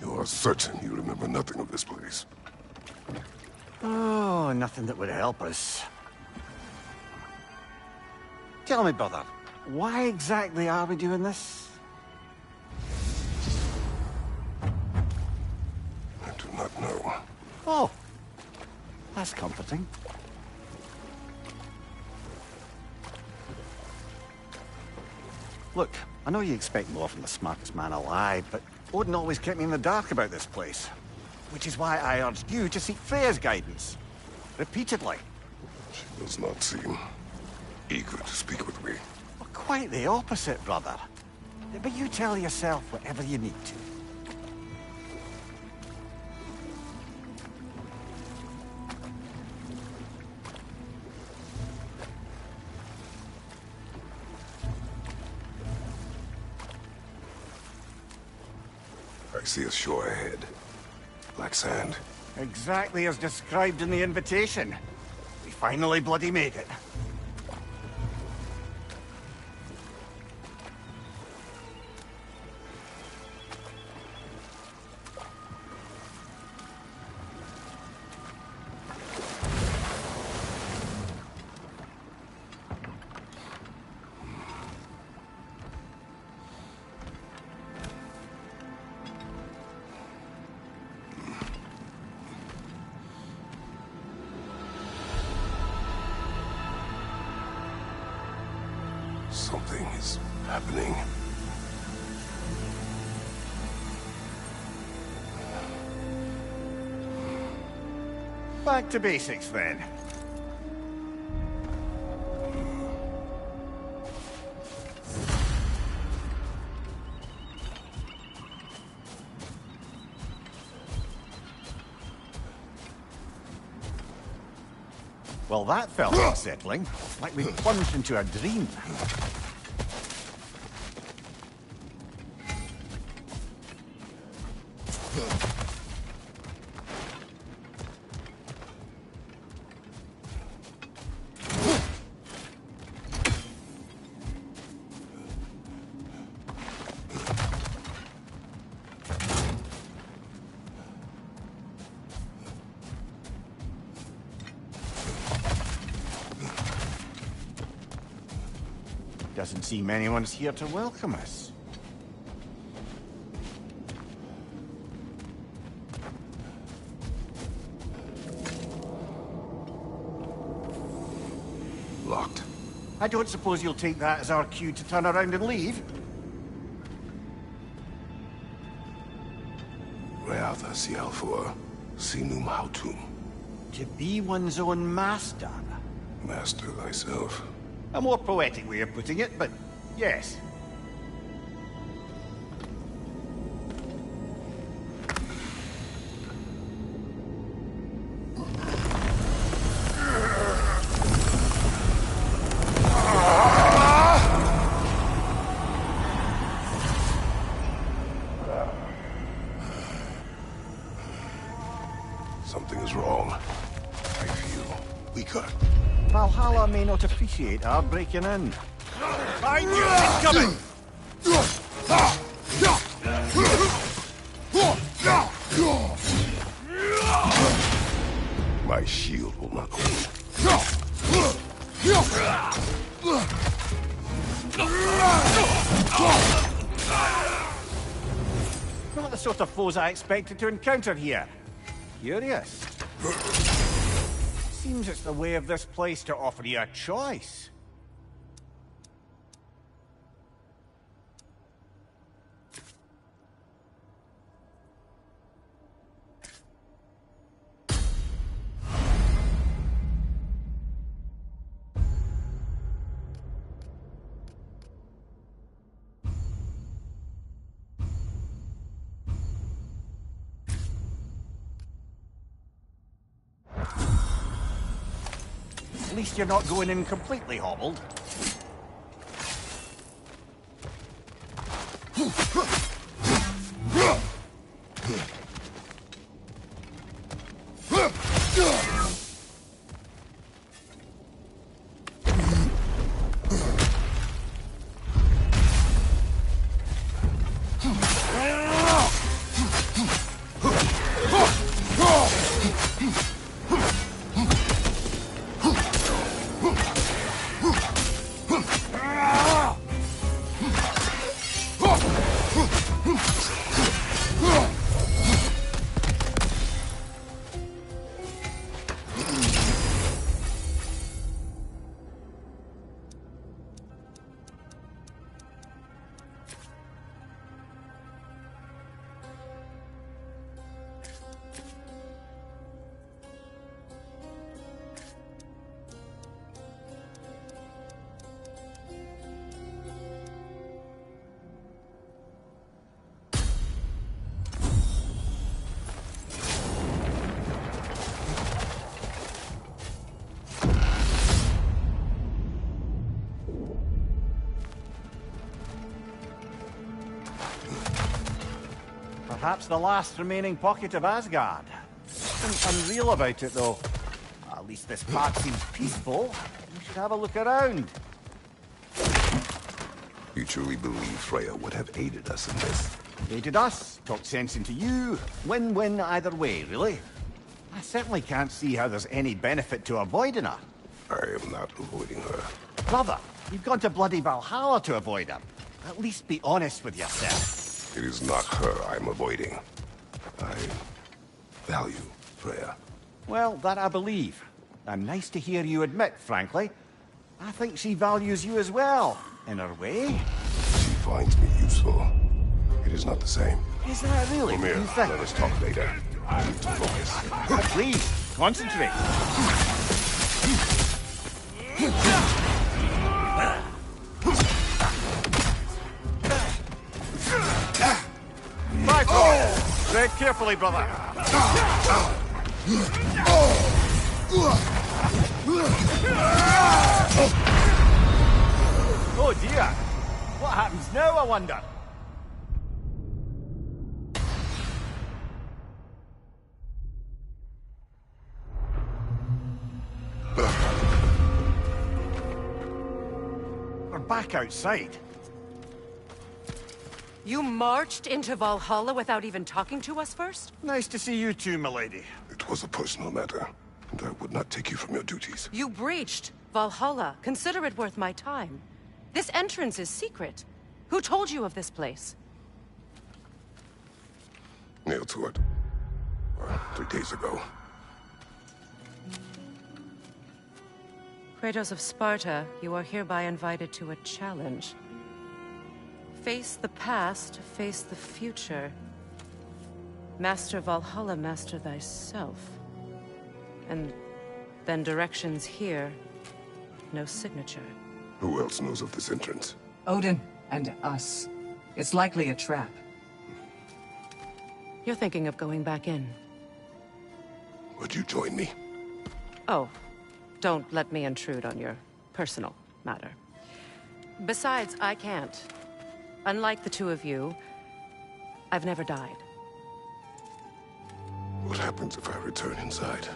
You are certain you remember nothing of this place? Oh, nothing that would help us. Tell me, brother, why exactly are we doing this? I do not know. Oh, that's comforting. Look, I know you expect more from the smartest man alive, but Odin always kept me in the dark about this place. Which is why I urged you to seek Freya's guidance. Repeatedly. She does not seem eager to speak with me. Well, quite the opposite, brother. But you tell yourself whatever you need to. I see a shore ahead. Black sand. Exactly as described in the invitation. We finally bloody made it. Something is happening. Back to basics, then. Well, that felt unsettling. Like we plunged into a dream. Doesn't seem anyone's here to welcome us. Locked. I don't suppose you'll take that as our cue to turn around and leave? Reatha Sialfur, Sinum Hautum. To be one's own master. Master thyself. A more poetic way of putting it, but yes. Something is wrong. I feel weaker. Valhalla may not appreciate our breaking in. I knew it coming! My shield will not hold. Not the sort of foes I expected to encounter here. Curious. Seems it's the way of this place to offer you a choice. At least you're not going in completely hobbled. perhaps the last remaining pocket of Asgard. Something unreal about it, though. At least this part seems peaceful. We should have a look around. You truly believe Freya would have aided us in this? Aided us, talked sense into you. Win-win either way, really. I certainly can't see how there's any benefit to avoiding her. I am not avoiding her. Brother, you've gone to bloody Valhalla to avoid her. At least be honest with yourself. It is not her I'm avoiding. I value Freya. Well, that I believe. And nice to hear you admit, frankly. I think she values you as well, in her way. She finds me useful. It is not the same. Is that really what Mimir, you think? let us talk later. I need to focus. Please, concentrate. Bifrost! Tread carefully, brother. Oh dear. What happens now, I wonder? We're back outside. You marched into Valhalla without even talking to us first? Nice to see you too, milady. It was a personal matter, and I would not take you from your duties. You breached Valhalla. Consider it worth my time. This entrance is secret. Who told you of this place? Nailed to it. 3 days ago. Kratos of Sparta, you are hereby invited to a challenge. Face the past, face the future. Master Valhalla, master thyself. And then directions here, no signature. Who else knows of this entrance? Odin and us. It's likely a trap. You're thinking of going back in. Would you join me? Oh, don't let me intrude on your personal matter. Besides, I can't. Unlike the two of you, I've never died. What happens if I return inside?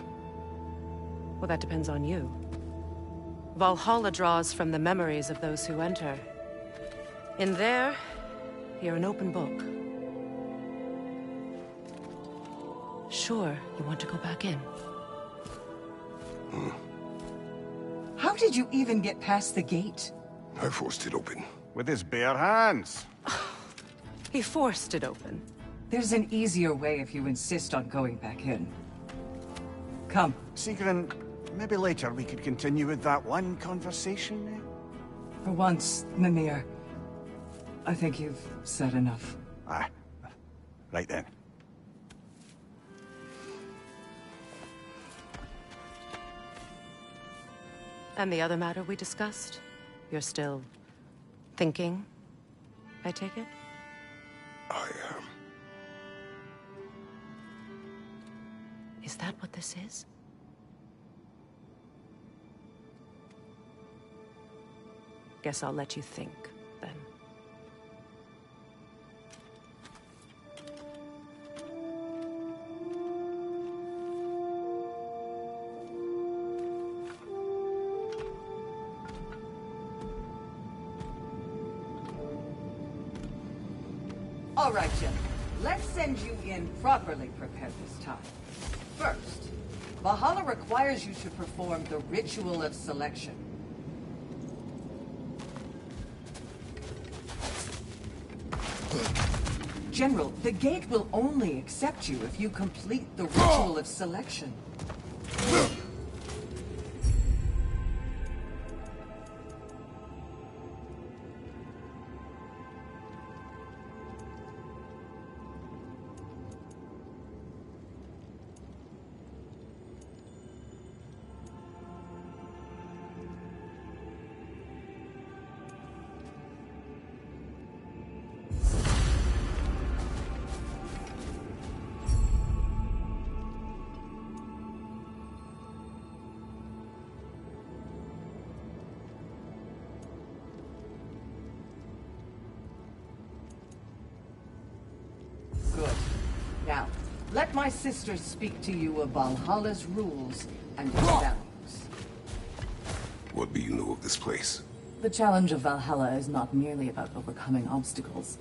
Well, that depends on you. Valhalla draws from the memories of those who enter. In there, you're an open book. Sure, you want to go back in. How did you even get past the gate? I forced it open. With his bare hands. He forced it open. There's an easier way if you insist on going back in. Come. Sigrun, maybe later we could continue with that one conversation. For once, Mimir, I think you've said enough. Aye. Right then. And the other matter we discussed? You're still thinking, I take it? I am. Is that what this is? Guess I'll let you think, then. All right, gentlemen. Let's send you in properly prepared this time. First, Valhalla requires you to perform the Ritual of Selection. General, the gate will only accept you if you complete the Ritual of Selection. let my sisters speak to you of Valhalla's rules and its values. What do you know of this place? The challenge of Valhalla is not merely about overcoming obstacles.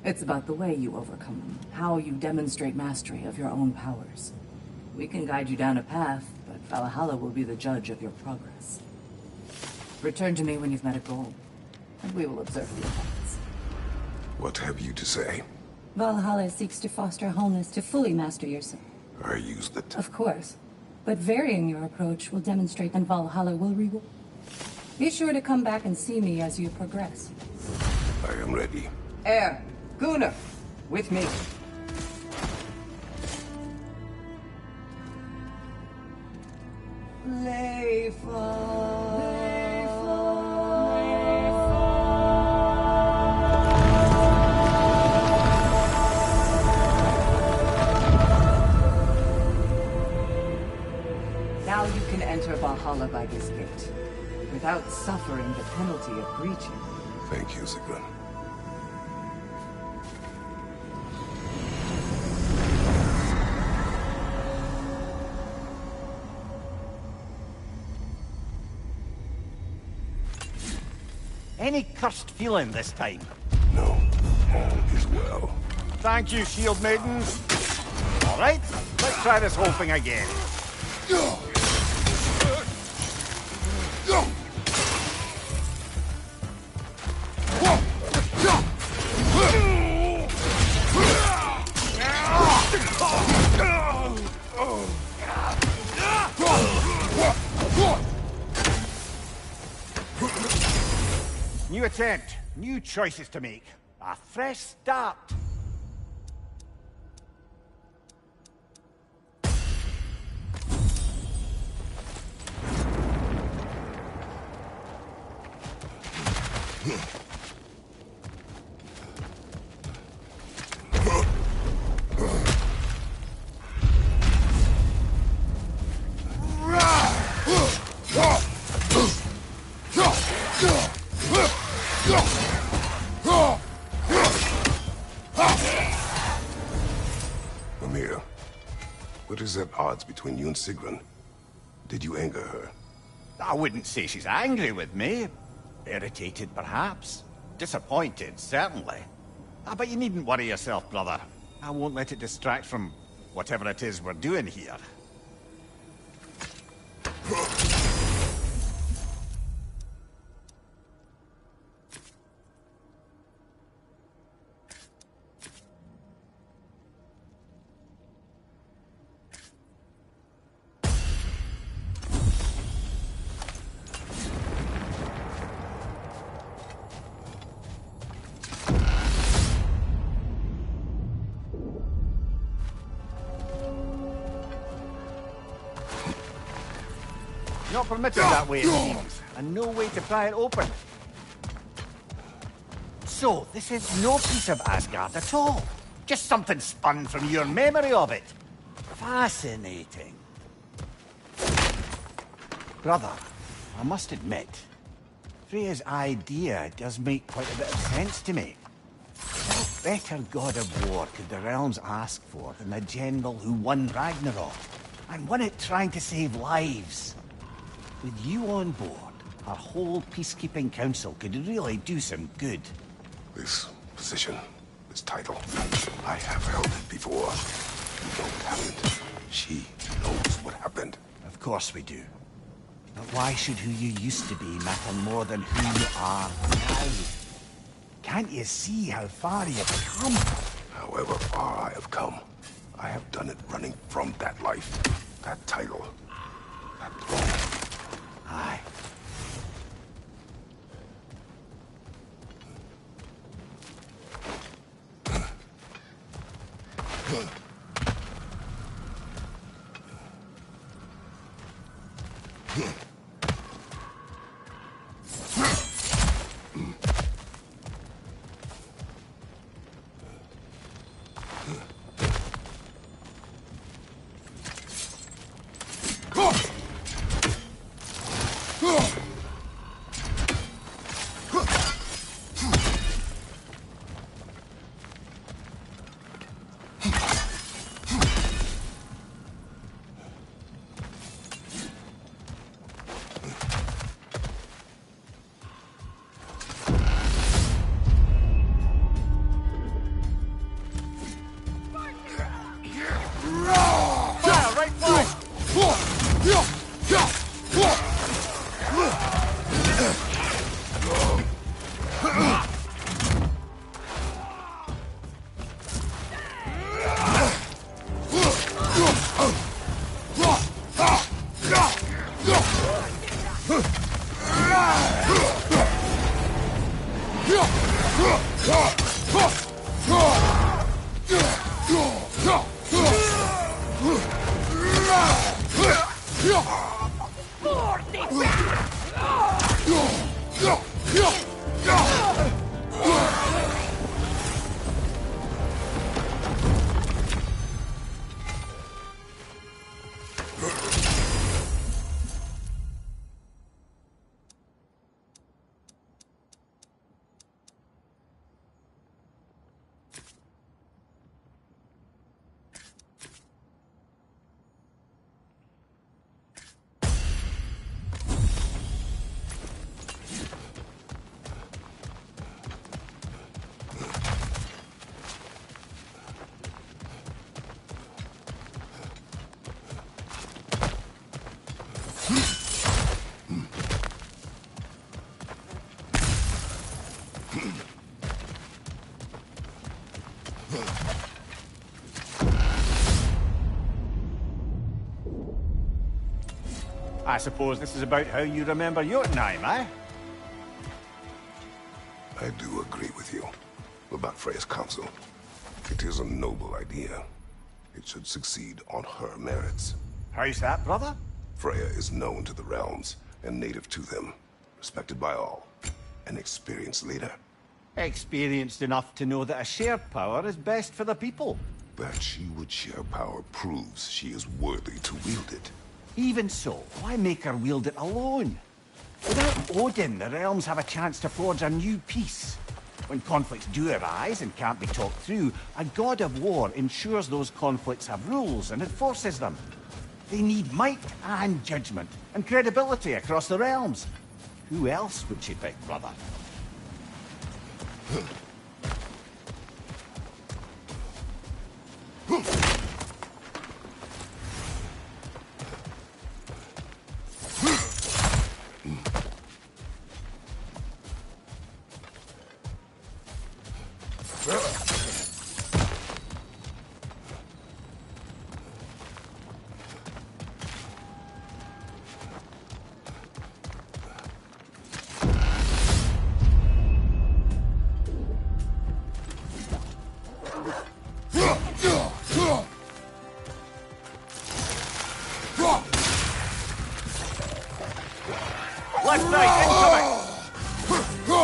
It's about the way you overcome them, how you demonstrate mastery of your own powers. We can guide you down a path, but Valhalla will be the judge of your progress. Return to me when you've met a goal, and we will observe the effects. What have you to say? Valhalla seeks to foster wholeness to fully master yourself. I used it. Of course. But varying your approach will demonstrate and Valhalla will reward. Be sure to come back and see me as you progress. I am ready. Air, Gunnar, with me. Now you can enter Valhalla by this gate, without suffering the penalty of breaching. Thank you, Sigrun. Any cursed feeling this time? No, all is well. Thank you, shield maidens. All right, let's try this whole thing again. New attempt, new choices to make. A fresh start. Mimir, what is at odds between you and Sigrun? Did you anger her? I wouldn't say she's angry with me. Irritated, perhaps. Disappointed, certainly. But you needn't worry yourself, brother. I won't let it distract from whatever it is we're doing here. Not permitted that way, it seems. And no way to pry it open. So, this is no piece of Asgard at all. Just something spun from your memory of it. Fascinating. Brother, I must admit, Freya's idea does make quite a bit of sense to me. What better god of war could the realms ask for than the general who won Ragnarok? And won it trying to save lives. With you on board, our whole peacekeeping council could really do some good. This position, this title, I have held it before. You know what happened. She knows what happened. Of course we do. But why should who you used to be matter more than who you are now? Can't you see how far you've come? However far I have come, I have done it running from that life, that title, that throne. Aye. I suppose this is about how you remember Jotunheim, eh? I do agree with you about Freya's council. It is a noble idea. It should succeed on her merits. How's that, brother? Freya is known to the realms and native to them, respected by all. An experienced leader. Experienced enough to know that a shared power is best for the people. That she would share power proves she is worthy to wield it. Even so, why make her wield it alone? Without Odin, the realms have a chance to forge a new peace. When conflicts do arise and can't be talked through, a god of war ensures those conflicts have rules and enforces them. They need might and judgment, and credibility across the realms. Who else would she pick, brother? Left side, incoming!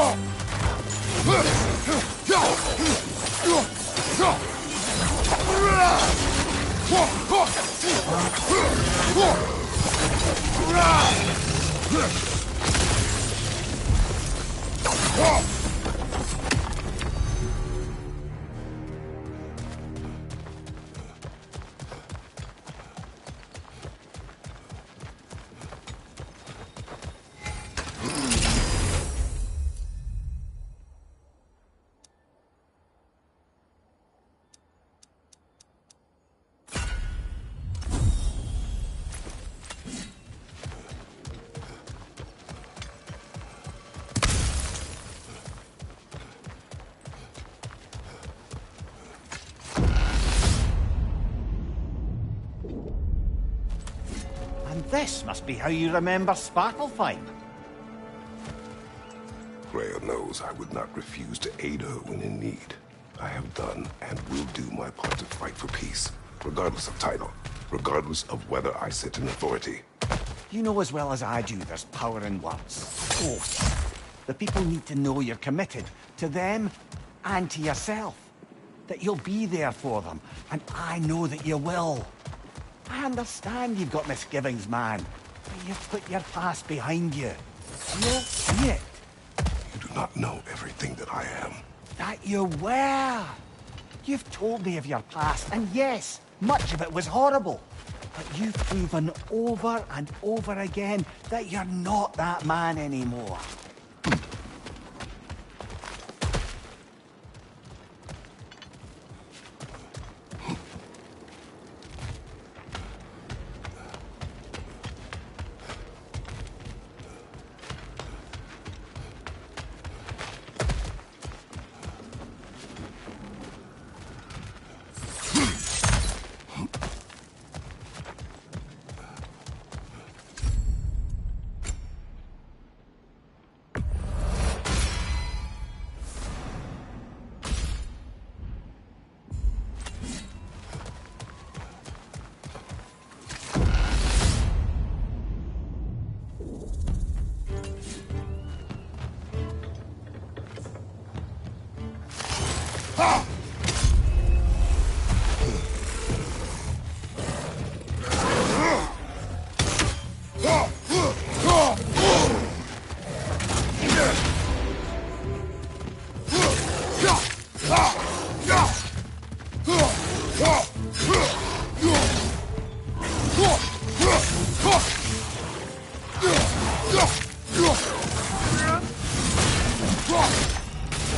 And this must be how you remember Svartalfheim. Freya knows I would not refuse to aid her when in need. I have done and will do my part to fight for peace, regardless of title, regardless of whether I sit in authority. You know as well as I do there's power in words. Oaths. The people need to know you're committed to them and to yourself. That you'll be there for them, and I know that you will. I understand you've got misgivings, man, but you've put your past behind you. You'll see it. You do not know everything that I am. That you were. You've told me of your past, and yes, much of it was horrible. But you've proven over and over again that you're not that man anymore.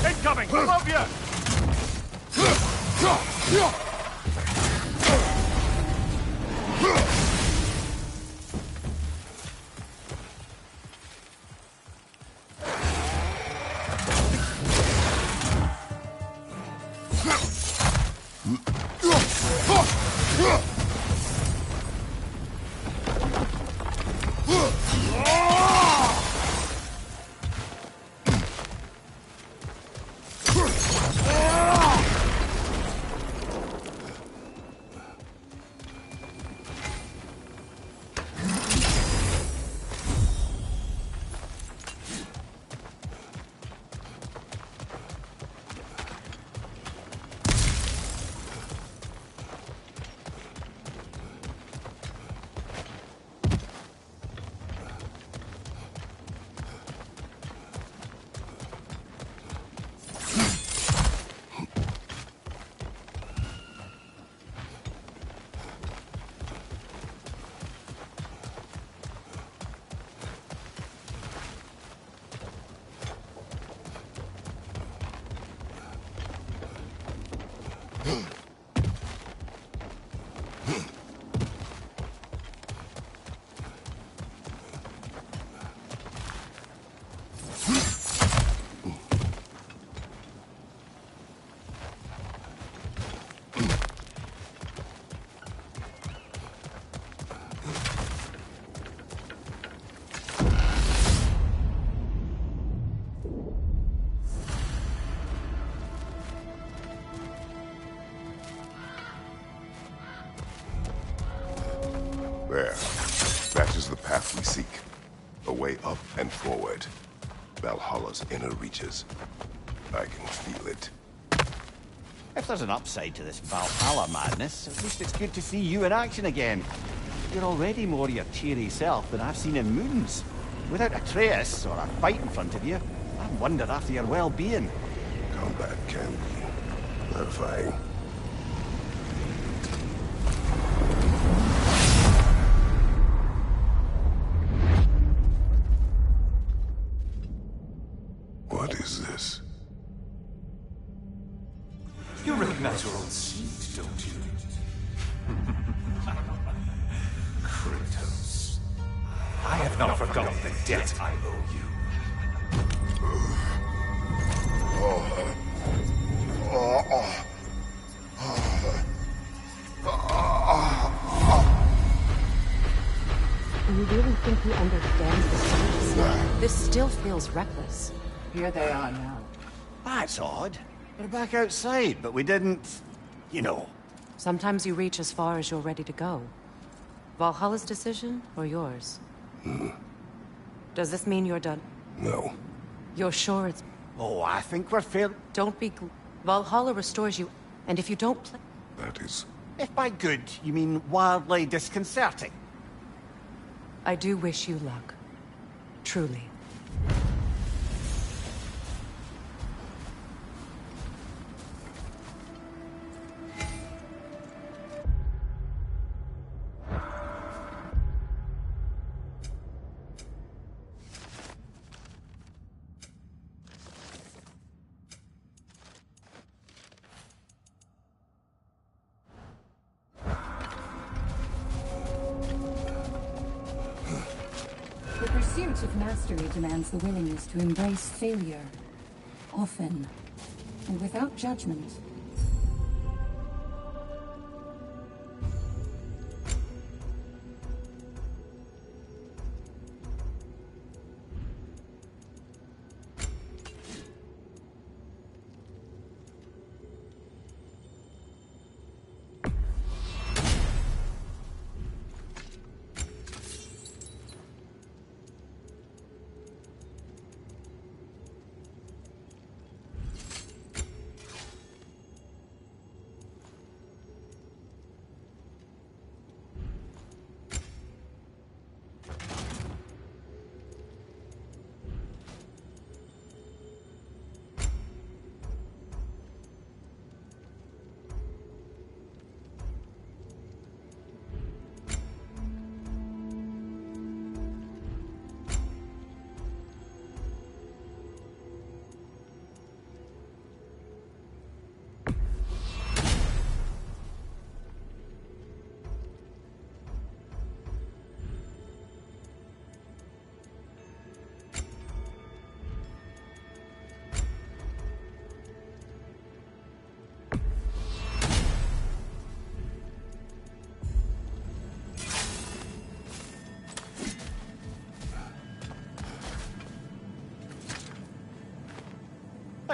Incoming! Above you! There. That is the path we seek. A way up and forward. Valhalla's inner reaches. I can feel it. If there's an upside to this Valhalla madness, at least it's good to see you in action again. You're already more your cheery self than I've seen in moons. Without Atreus or a fight in front of you, I wonder after your well-being. Combat can be terrifying. What is this? You recognize your old seat, don't you? Kratos. I have not forgotten the debt I owe you. Do you really think he understands the stakes? This still feels reckless. Here they are now. That's odd. We're back outside, but we didn't... you know. Sometimes you reach as far as you're ready to go. Valhalla's decision, or yours? Does this mean you're done? No. You're sure it's... Oh, I think we're fair... Don't be... Valhalla restores you, and if you don't play... That is... If by good, you mean wildly disconcerting. I do wish you luck. Truly. The pursuit of mastery demands the willingness to embrace failure, often, and without judgment.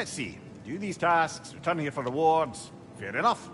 Let's see. Do these tasks, return here for rewards. Fair enough.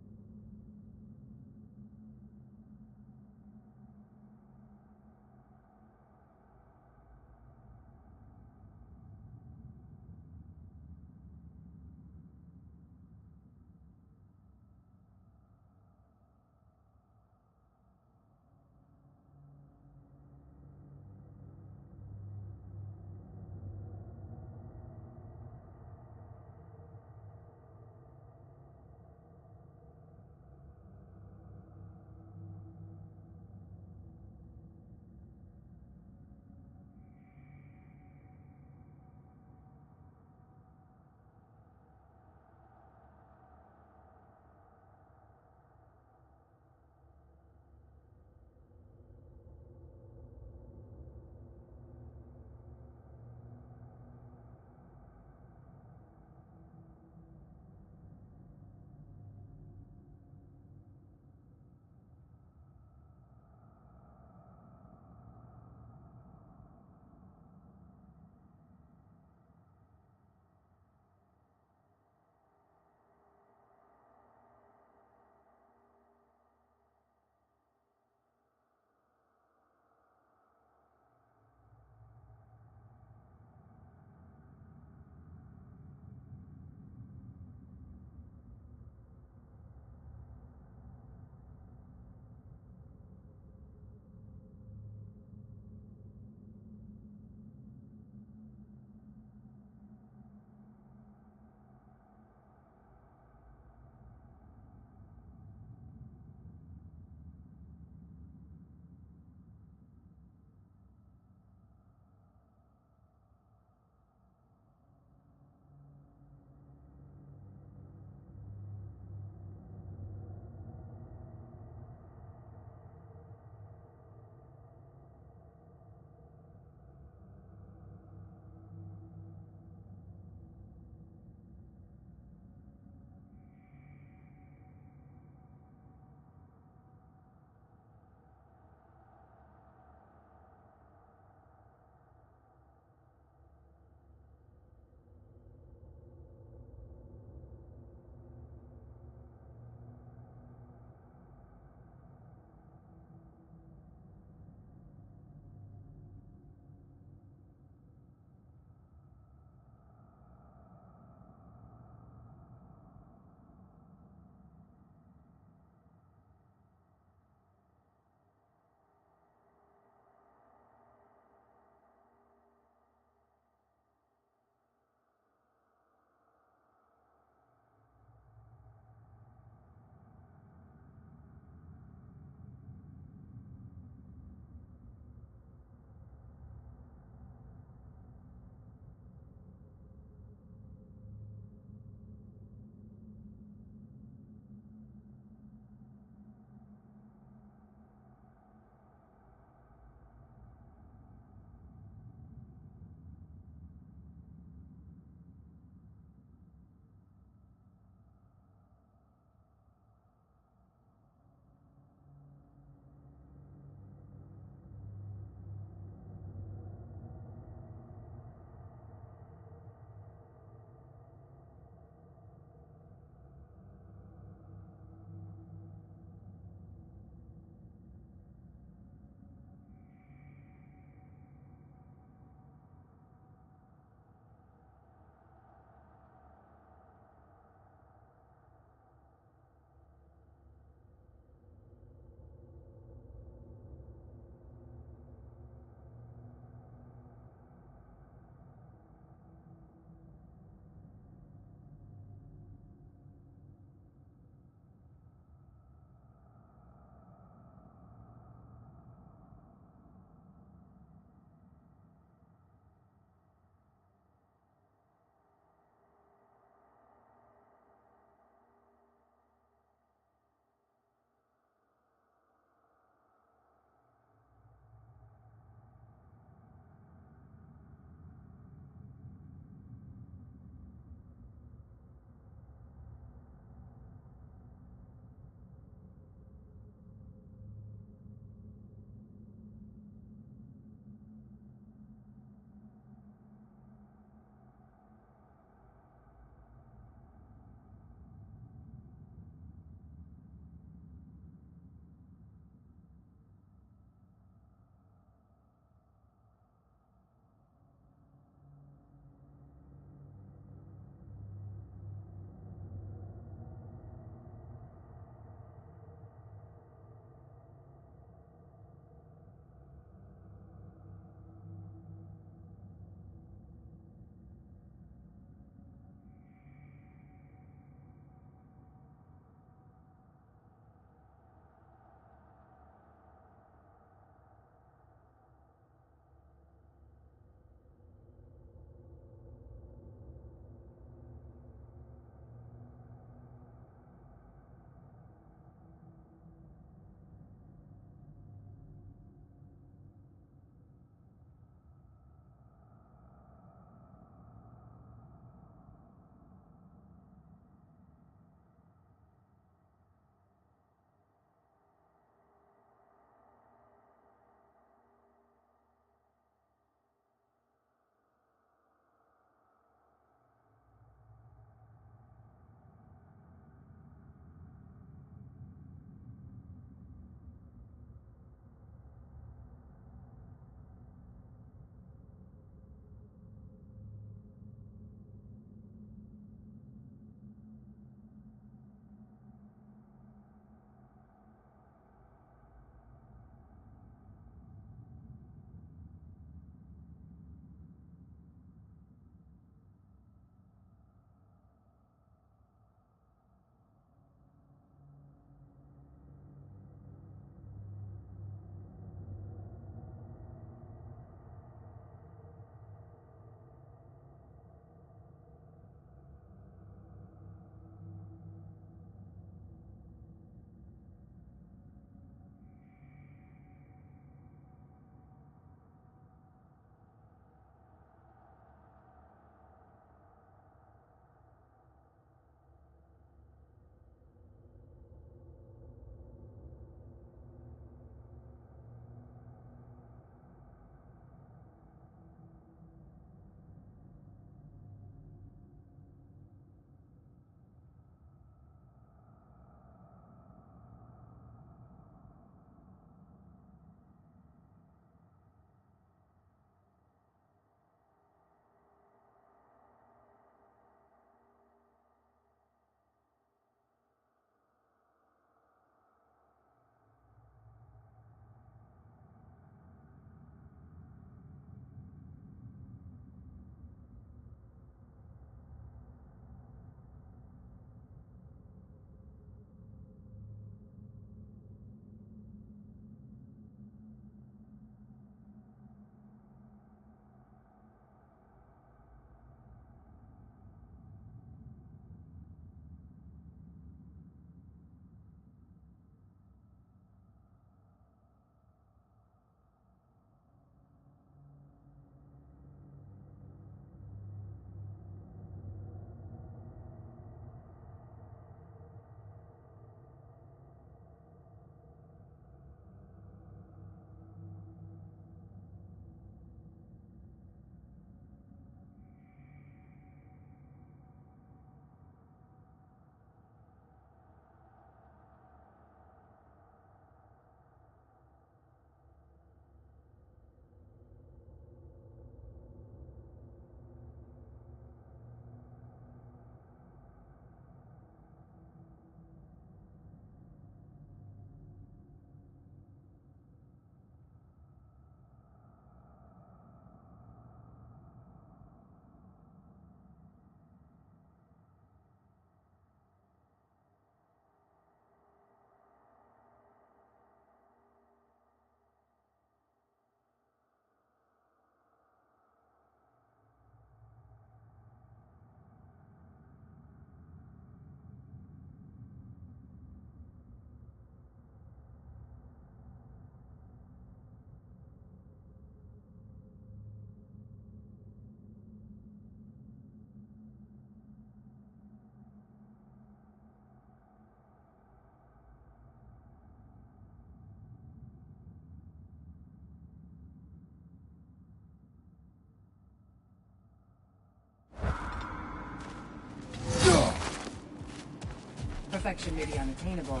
Perfection may be unattainable,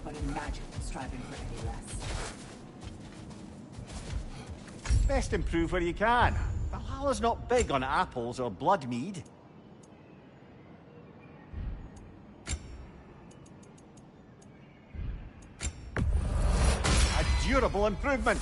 but imagine striving for any less. Best improve where you can. Valhalla's not big on apples or blood mead. A durable improvement.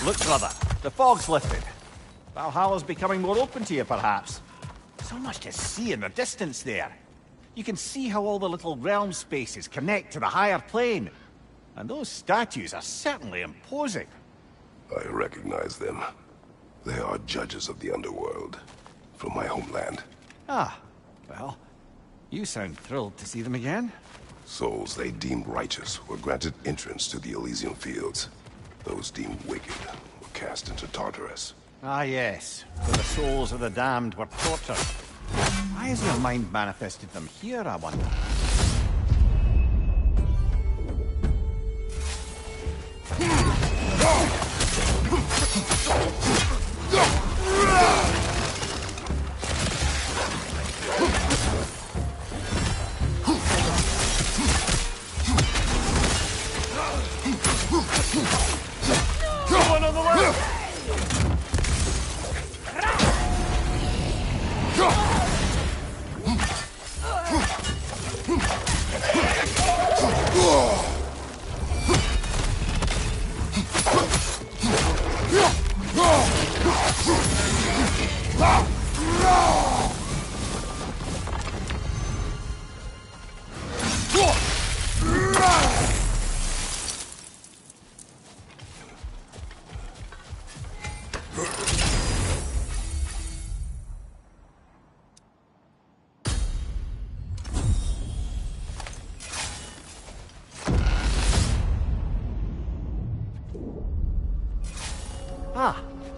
Look, brother, the fog's lifted. Valhalla's becoming more open to you, perhaps. So much to see in the distance there. You can see how all the little realm spaces connect to the higher plane. And those statues are certainly imposing. I recognize them. They are judges of the underworld, from my homeland. Ah, well, you sound thrilled to see them again. Souls they deemed righteous were granted entrance to the Elysian Fields. Those deemed wicked were cast into Tartarus. Ah, yes, where the souls of the damned were tortured. Why has your mind manifested them here, I wonder? One on the left!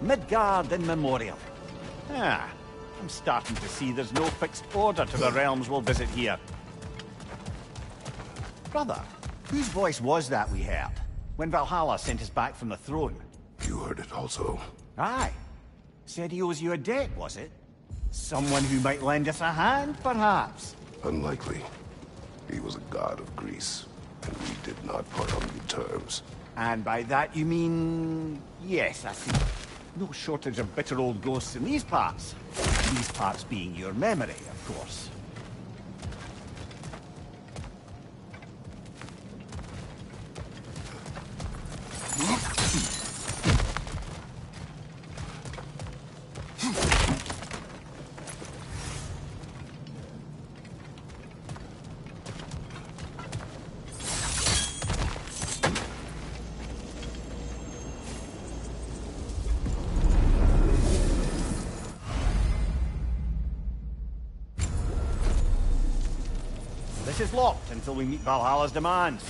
Midgard in memoriam. Ah, I'm starting to see there's no fixed order to the realms we'll visit here. Brother, whose voice was that we heard when Valhalla sent us back from the throne? You heard it also. Aye. Said he owes you a debt, was it? Someone who might lend us a hand, perhaps? Unlikely. He was a god of Greece, and we did not part on good terms. And by that you mean... Yes, I see. No shortage of bitter old ghosts in these parts. These parts being your memory, of course. This is locked until we meet Valhalla's demands.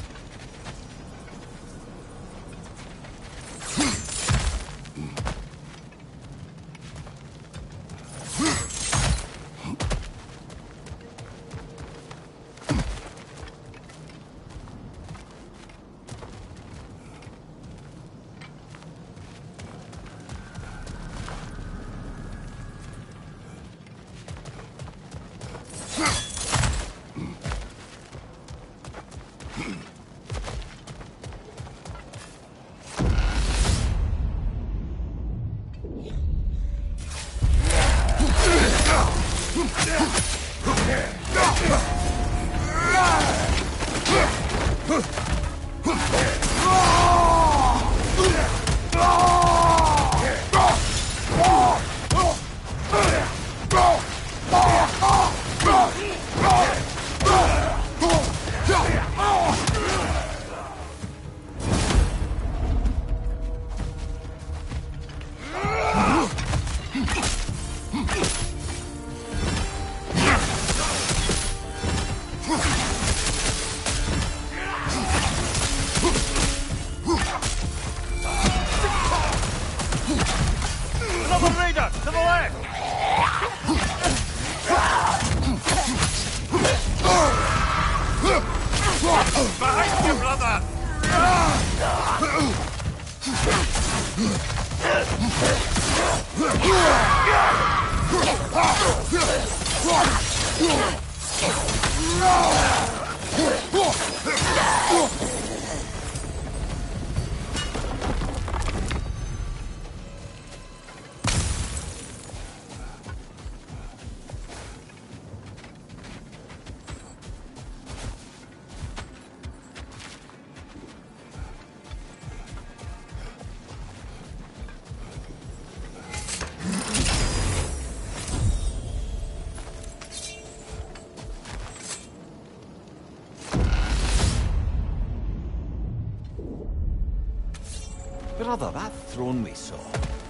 Brother, that throne we saw,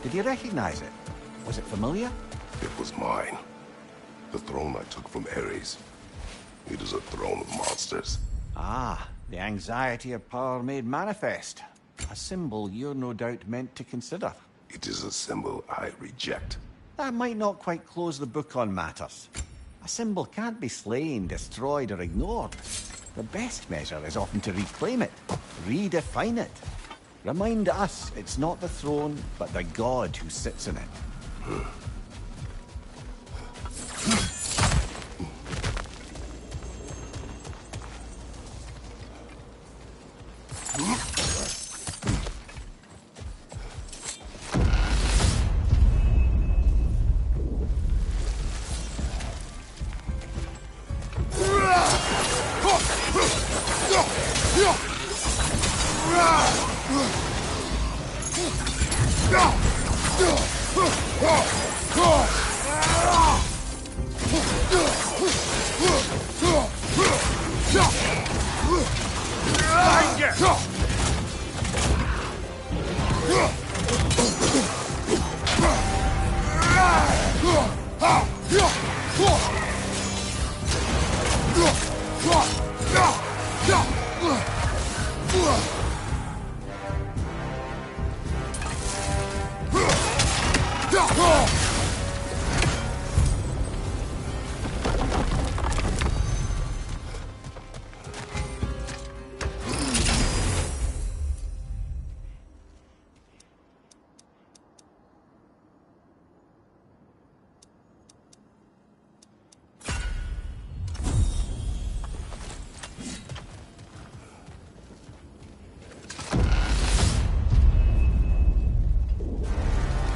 did you recognize it? Was it familiar? It was mine. The throne I took from Ares. It is a throne of monsters. Ah, the anxiety of power made manifest. A symbol you're no doubt meant to consider. It is a symbol I reject. That might not quite close the book on matters. A symbol can't be slain, destroyed, or ignored. The best measure is often to reclaim it, redefine it. Remind us it's not the throne, but the god who sits in it.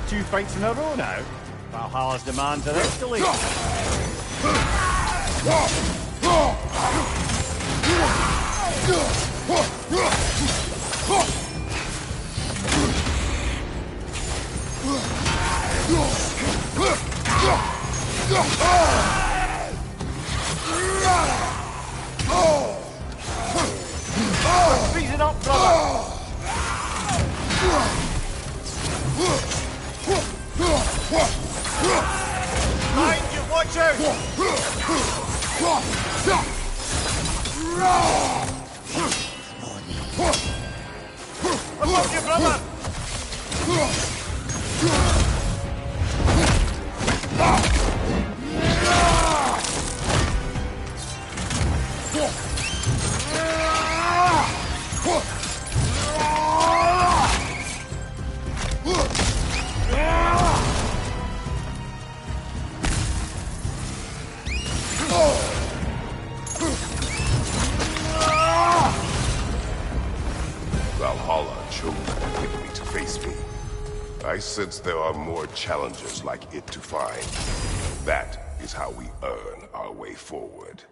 Two fights in a row now. Valhalla's demands are escalating. Freeze it up, brother! Mind you, watch out! Look, your brother! Valhalla chose quickly to face me. I sense there are more challengers like it to find. That is how we earn our way forward.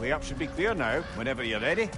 Way up should be clear now, whenever you're ready.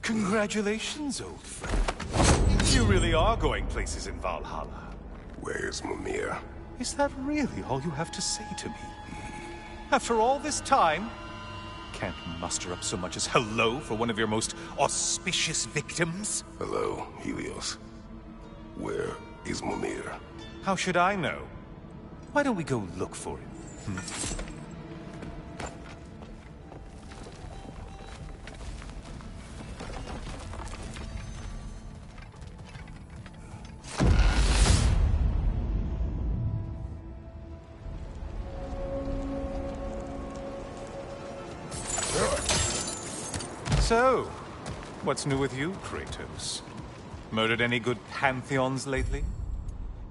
Congratulations, old friend. You really are going places in Valhalla. Where's Mimir? Is that really all you have to say to me? After all this time, can't muster up so much as hello for one of your most auspicious victims? Hello, Helios. Where is Mimir? How should I know? Why don't we go look for him? So, what's new with you, Kratos? Murdered any good pantheons lately?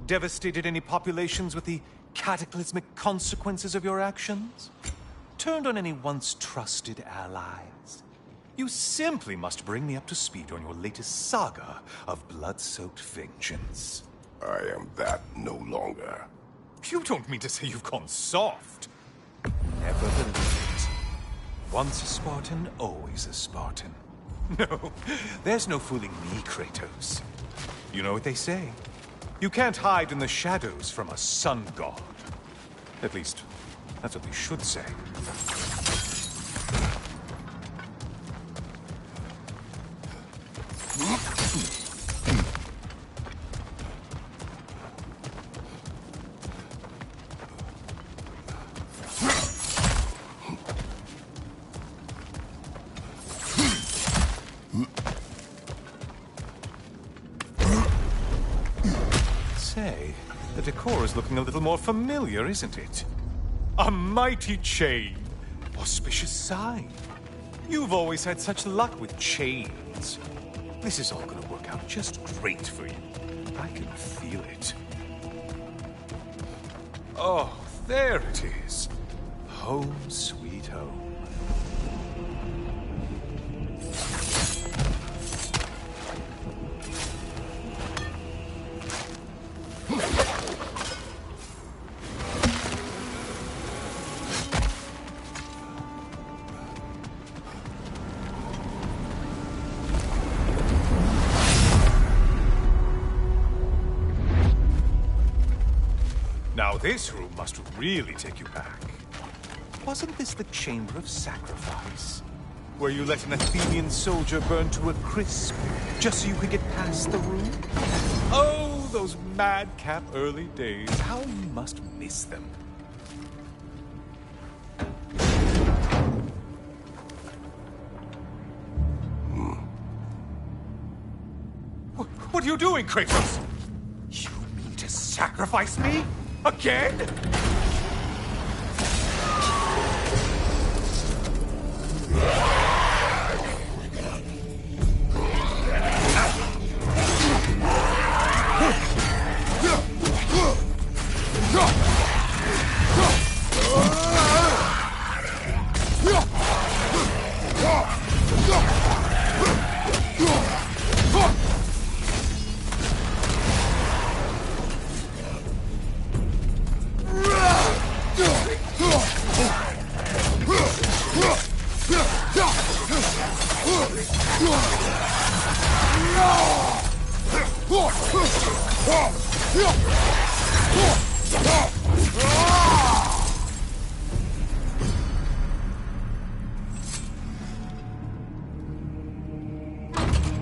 Devastated any populations with the cataclysmic consequences of your actions? Turned on any once trusted allies? You simply must bring me up to speed on your latest saga of blood-soaked vengeance. I am that no longer. You don't mean to say you've gone soft? Never believe it. Once a Spartan, always a Spartan. No, there's no fooling me, Kratos. You know what they say. You can't hide in the shadows from a sun god. At least, that's what they should say. Say, the decor is looking a little more familiar, isn't it? A mighty chain. Auspicious sign. You've always had such luck with chains. This is all gonna work out just great for you. I can feel it. Oh, there it is. Home sweet home. Now this room must really take you back. Wasn't this the Chamber of Sacrifice? Where you let an Athenian soldier burn to a crisp, just so you could get past the room? Oh, those madcap early days. How you must miss them. What are you doing, Kratos? You mean to sacrifice me? Again?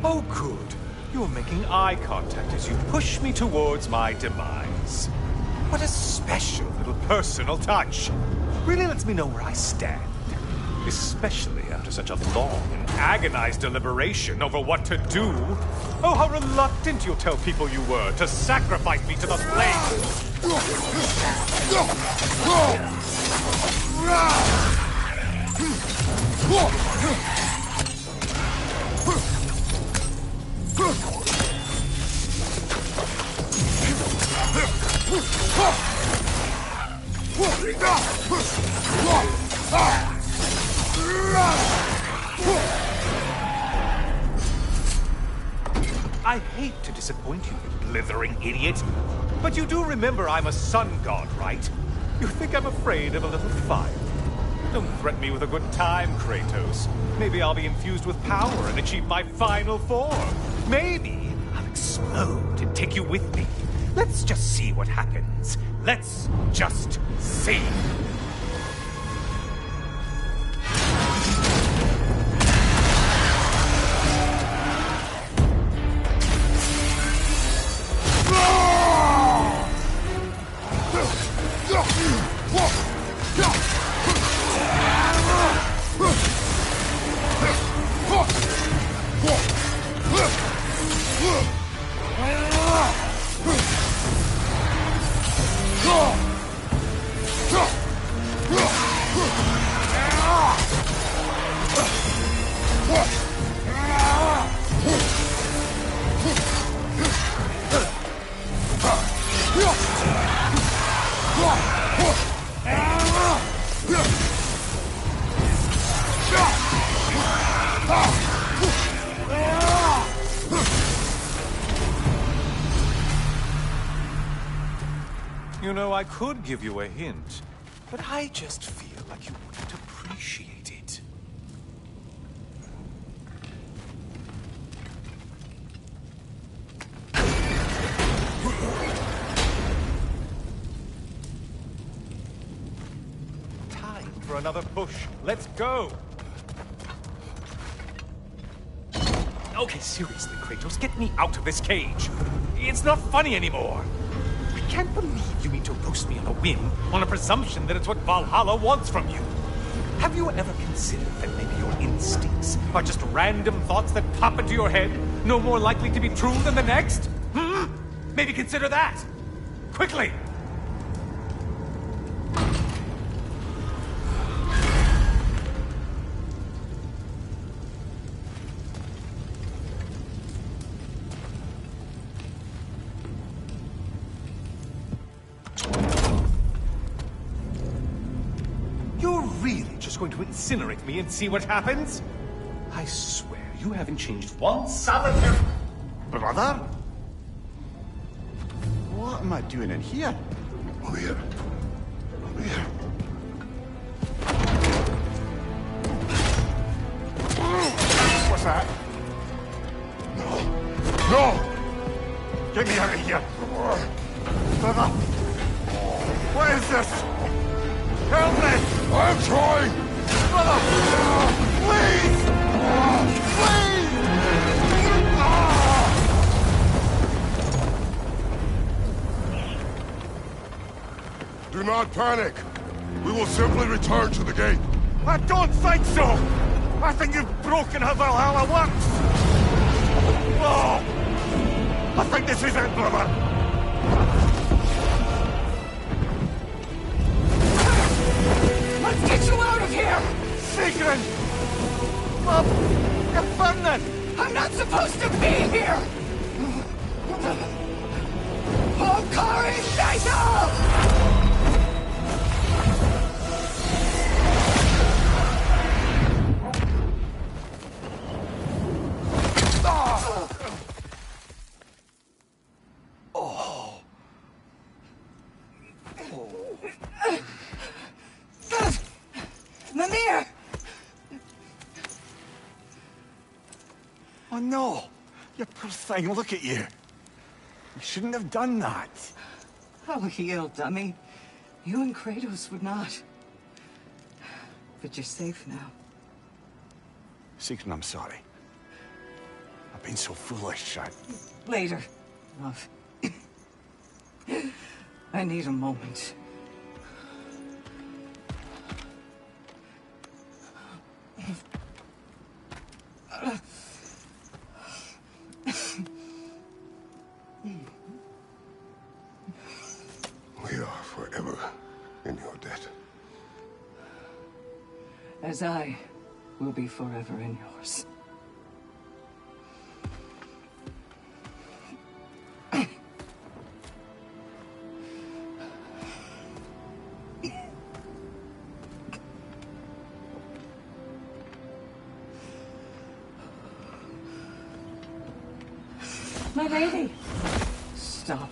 Oh, good. You're making eye contact as you push me towards my demise. What a special little personal touch. Really lets me know where I stand. Especially after such a long and agonized deliberation over what to do. Oh, how reluctant you'll tell people you were to sacrifice me to the flames. I hate to disappoint you, blithering idiot, but you do remember I'm a sun god, right? You think I'm afraid of a little fire? Don't threaten me with a good time, Kratos. Maybe I'll be infused with power and achieve my final form. Maybe I'll explode and take you with me. Let's just see what happens. Let's just see. You know, I could give you a hint, but I just feel like you wouldn't appreciate it. Time for another push. Let's go! Okay, seriously, Kratos, get me out of this cage. It's not funny anymore. I can't believe you mean to roast me on a whim, on a presumption that it's what Valhalla wants from you. Have you ever considered that maybe your instincts are just random thoughts that pop into your head, no more likely to be true than the next? Maybe consider that! Quickly! You're really just going to incinerate me and see what happens? I swear, you haven't changed one solitary... Brother? What am I doing in here? Leah. Leah. What's that? No! Get me out of here! Brother! What is this? Help me! I'm trying! Brother! Please! Please! Do not panic. We will simply return to the gate. I don't think so! I think you've broken how Valhalla works! Oh! I think this is it, brother! Let's get you out of here! Sigrun! Mom! You're burning! I'm not supposed to be here! Hokari Naito! Mimir! Oh no! You poor thing, look at you! You shouldn't have done that. Oh, heal, dummy. You and Kratos would not. But you're safe now. Sigrun, I'm sorry. I've been so foolish, Later, love. I need a moment. We are forever in your debt. As I will be forever in yours. My lady! Stop.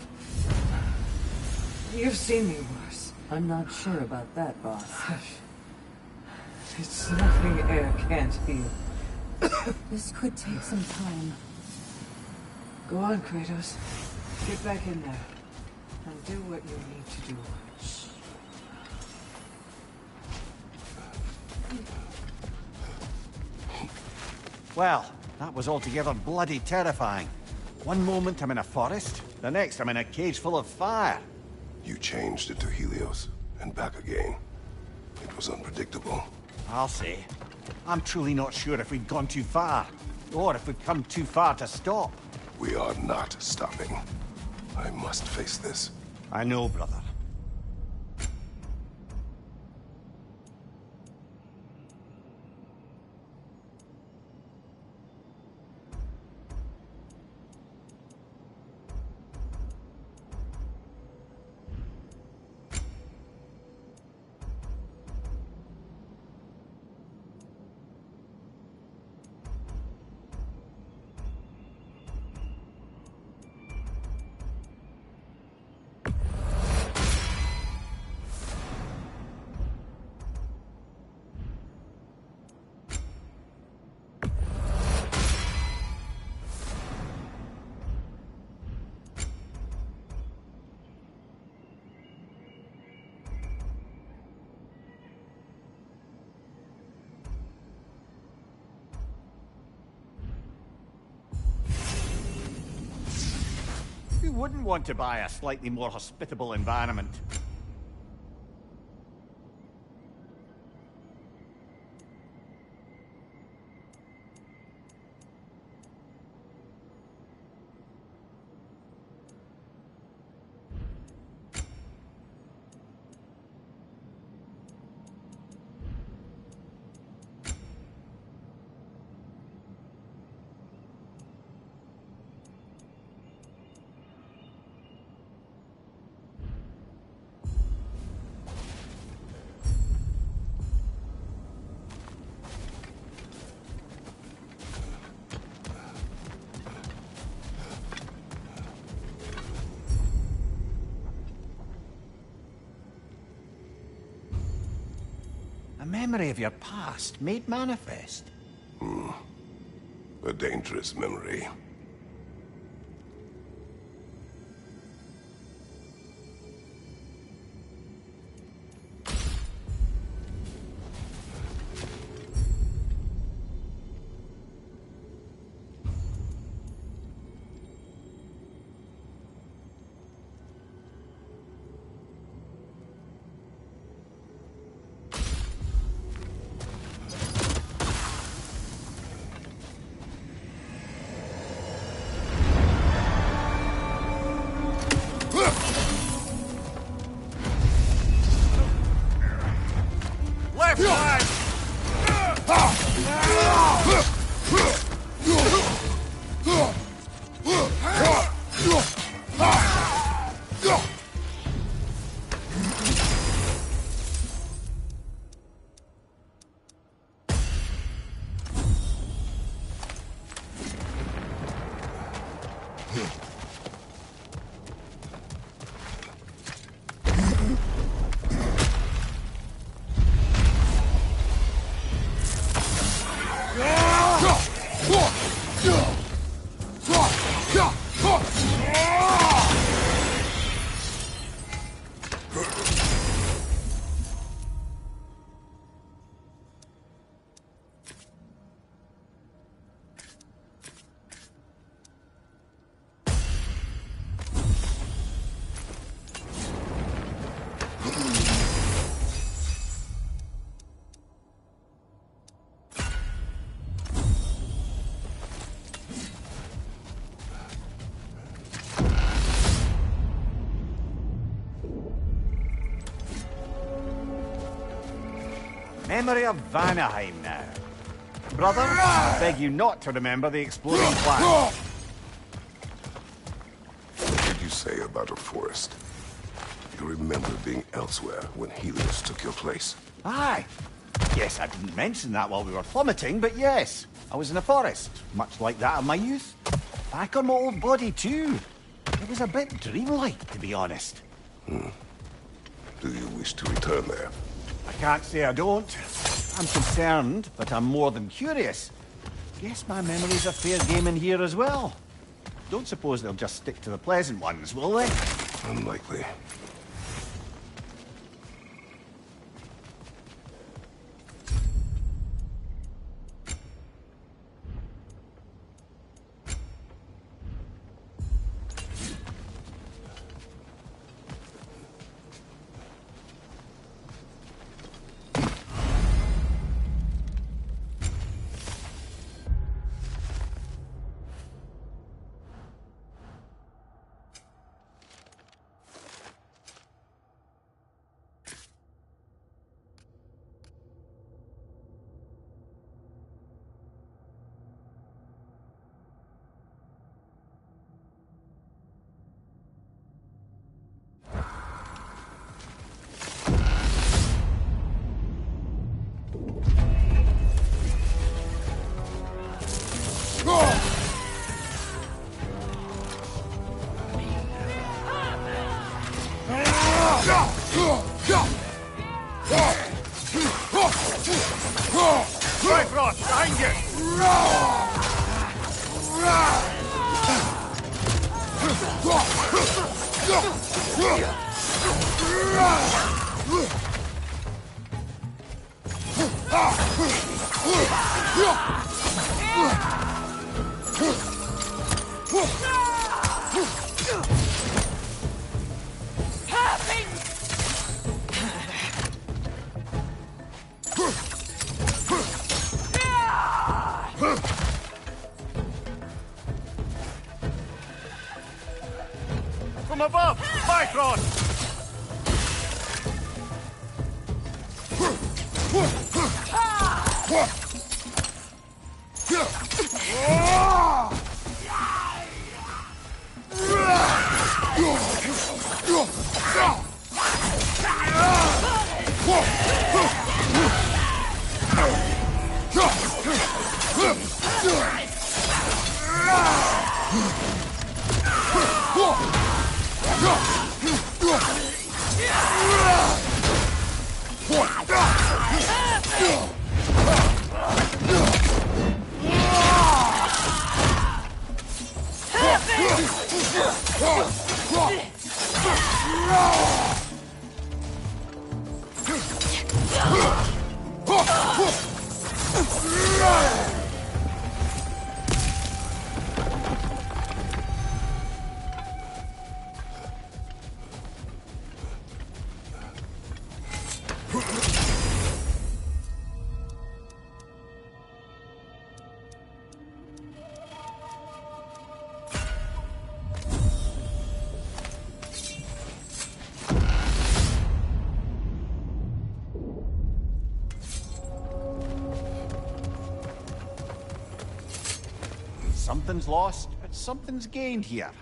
You've seen me worse. I'm not sure about that, boss. It's nothing air can't heal. This could take some time. Go on, Kratos. Get back in there. And do what you need to do. Well, that was altogether bloody terrifying. One moment I'm in a forest, the next I'm in a cage full of fire. You changed into Helios, and back again. It was unpredictable. I'll say. I'm truly not sure if we'd gone too far, or if we'd come too far to stop. We are not stopping. I must face this. I know, brother. wouldn't want to buy a slightly more hospitable environment? A memory of your past made manifest. A dangerous memory. Memory of Vanaheim now. Brother, I beg you not to remember the exploding plan. What did you say about a forest? You remember being elsewhere when Helios took your place? Aye. Yes, I didn't mention that while we were plummeting, but yes. I was in a forest, much like that of my youth. Back on my old body, too. It was a bit dreamlike, to be honest. Do you wish to return there? I can't say I don't. I'm concerned, but I'm more than curious. Guess my memories are fair game in here as well. Don't suppose they'll just stick to the pleasant ones, will they? Unlikely. Bifrost, behind you! Bifrost! Something's lost, but something's gained here.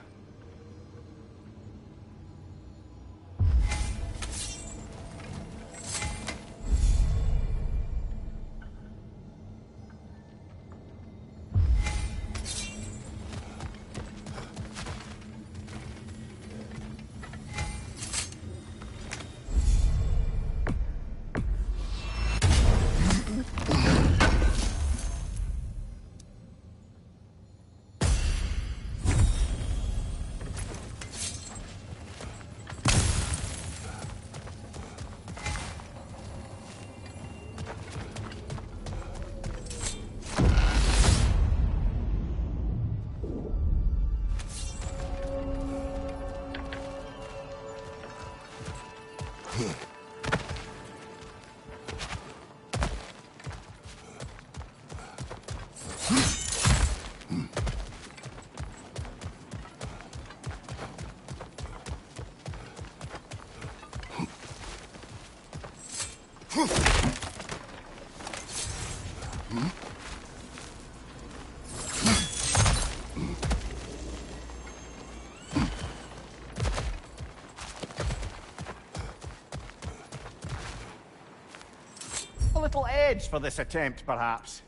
A little edge for this attempt, perhaps.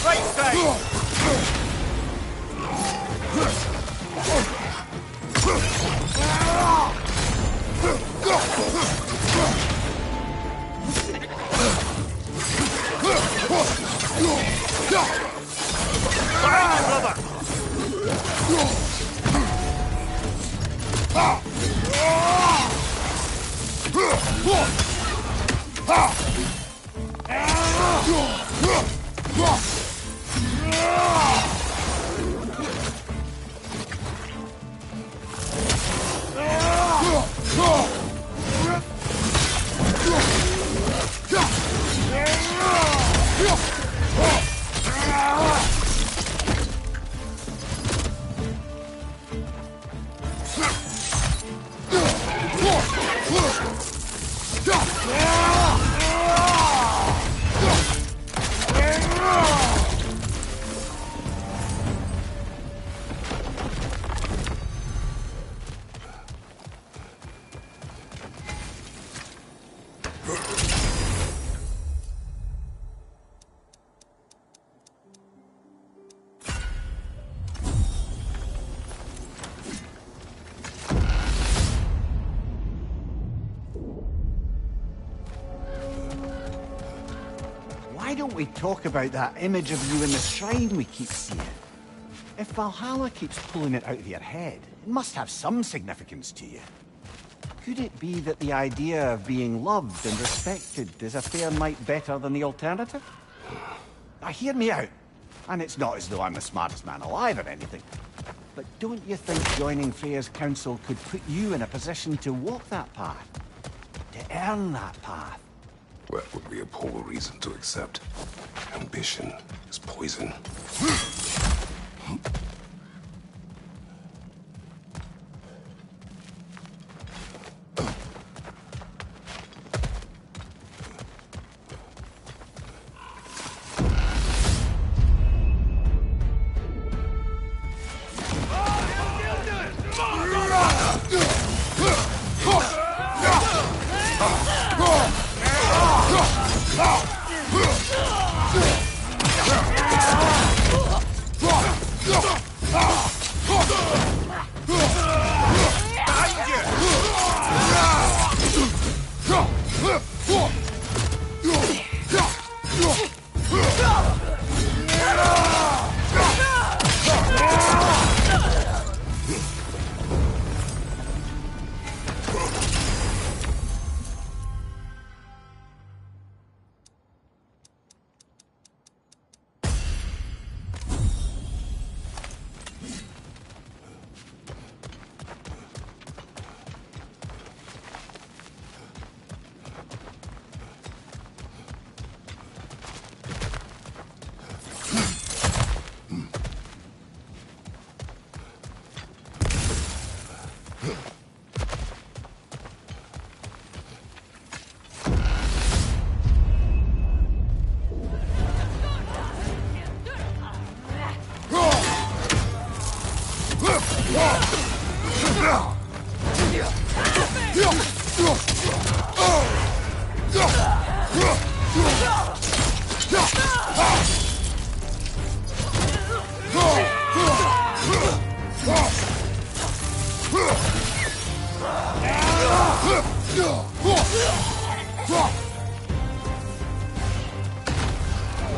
Right side! Behind you, brother! why don't we talk about that image of you in the shrine we keep seeing? If Valhalla keeps pulling it out of your head, it must have some significance to you. Could it be that the idea of being loved and respected is a fair mite better than the alternative? Now, hear me out. And it's not as though I'm the smartest man alive or anything. But don't you think joining Freya's council could put you in a position to walk that path? To earn that path? That would be a poor reason to accept. Ambition is poison.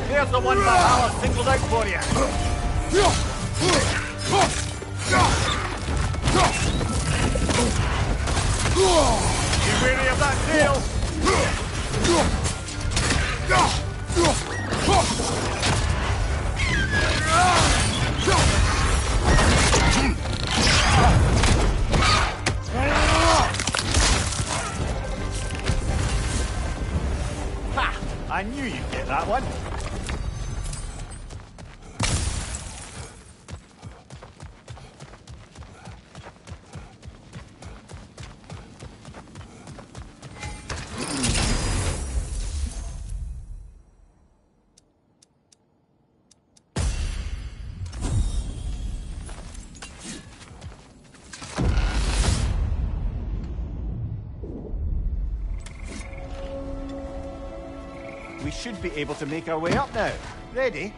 Here's the one Valhalla singled out for you. You weary of that deal? Ha! I knew you'd get that one. We should be able to make our way up now. Ready?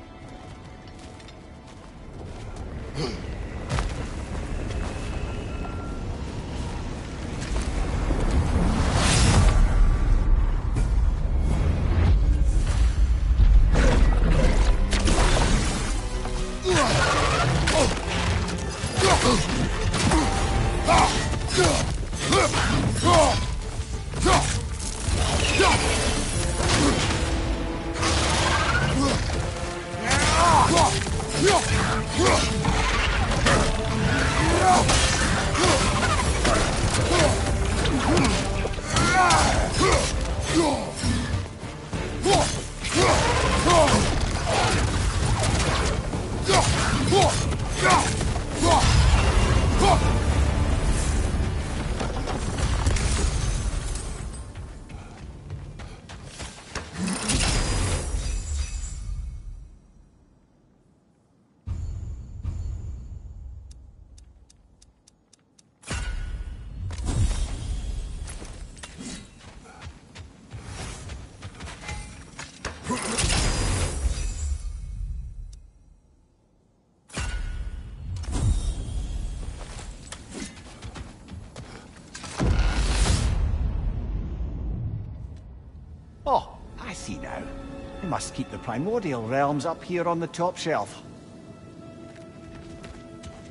Oh, I see now. We must keep the primordial realms up here on the top shelf.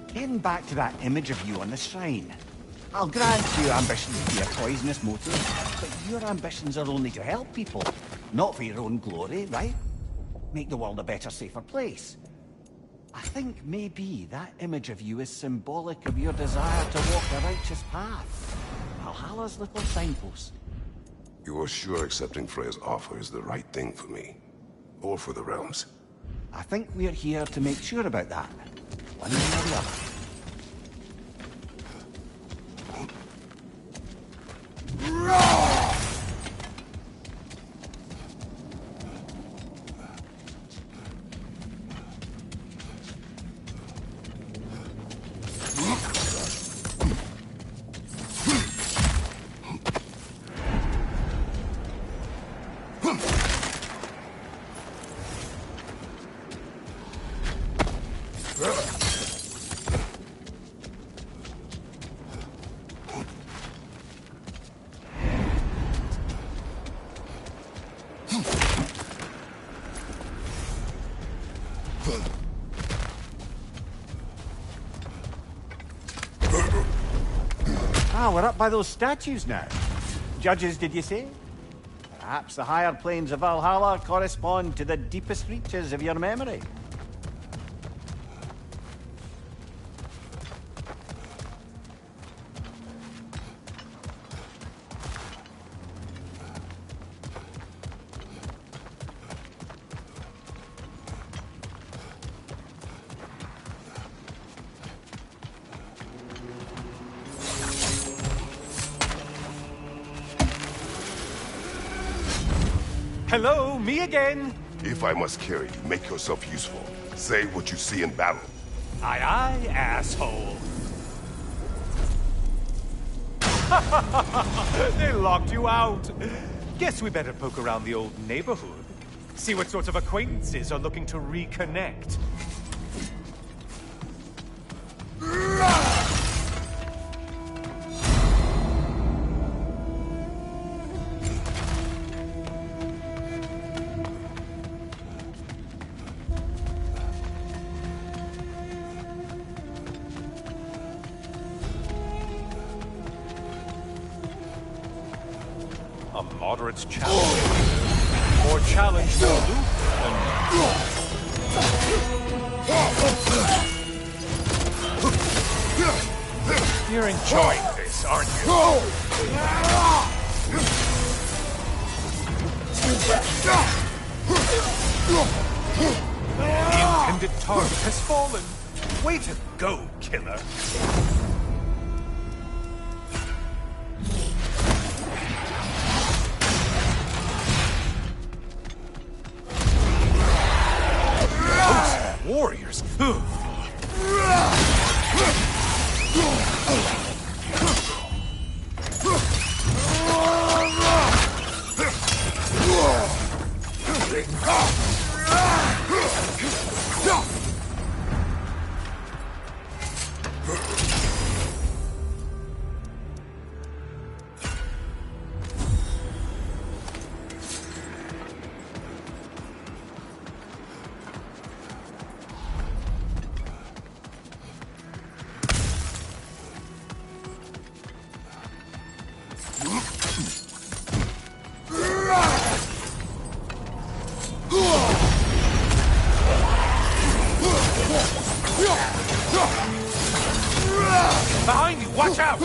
Getting back to that image of you on the shrine. I'll grant your ambitions to be a poisonous motive, but your ambitions are only to help people, not for your own glory, right? Make the world a better, safer place. I think maybe that image of you is symbolic of your desire to walk the righteous path. Valhalla's little signpost. You're sure accepting Freya's offer is the right thing for me? Or for the realms? I think we're here to make sure about that. One way or the other. Ah, we're up by those statues now. Judges, did you say? Perhaps the higher planes of Valhalla correspond to the deepest reaches of your memory. Hello, me again. If I must carry you, make yourself useful. Say what you see in battle. Aye, aye, asshole. They locked you out. Guess we better poke around the old neighborhood. See what sorts of acquaintances are looking to reconnect. A moderate challenge. More challenge for Luke than... You're enjoying this, aren't you? The intended target has fallen. Way to go, killer. Warriors. Behind you, watch out!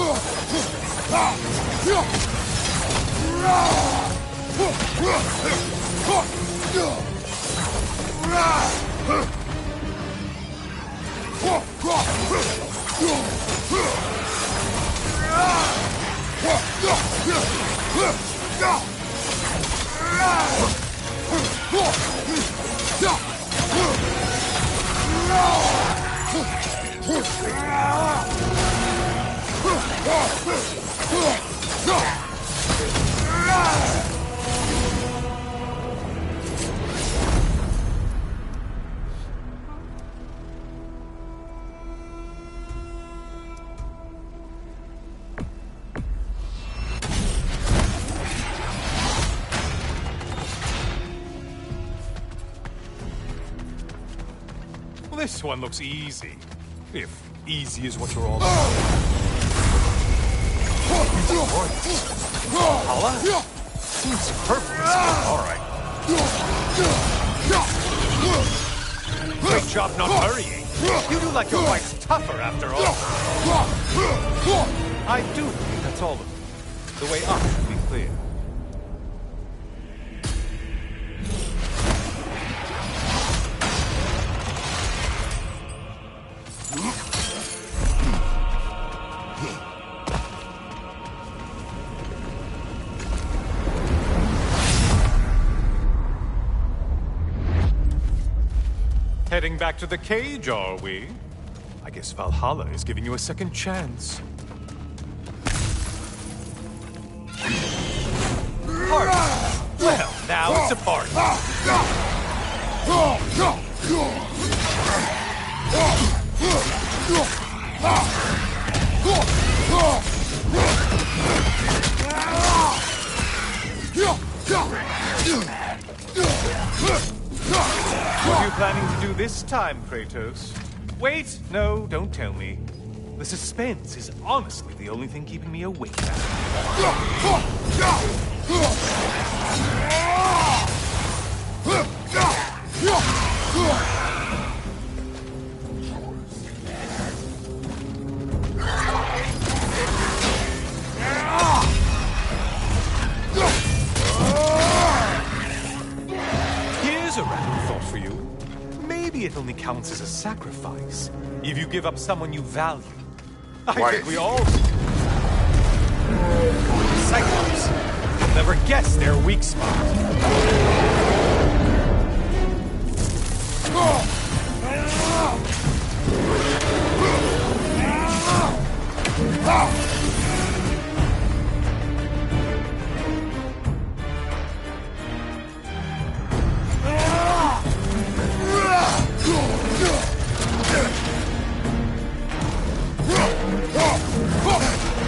this one looks easy. If easy is what you're all about. Valhalla? Seems superfluous. All right. Great job not hurrying. You do like your fights tougher after all. I do believe that's all of it. The way up should be clear. Heading back to the cage, are we? I guess Valhalla is giving you a second chance. Party. Well, now it's a party. What are you planning to do this time, Kratos? Wait, no, don't tell me. The suspense is honestly the only thing keeping me awake now. Here's a random thought for you. Maybe it only counts as a sacrifice if you give up someone you value. I think we all do. Cyclops. You'll never guess their weak spot.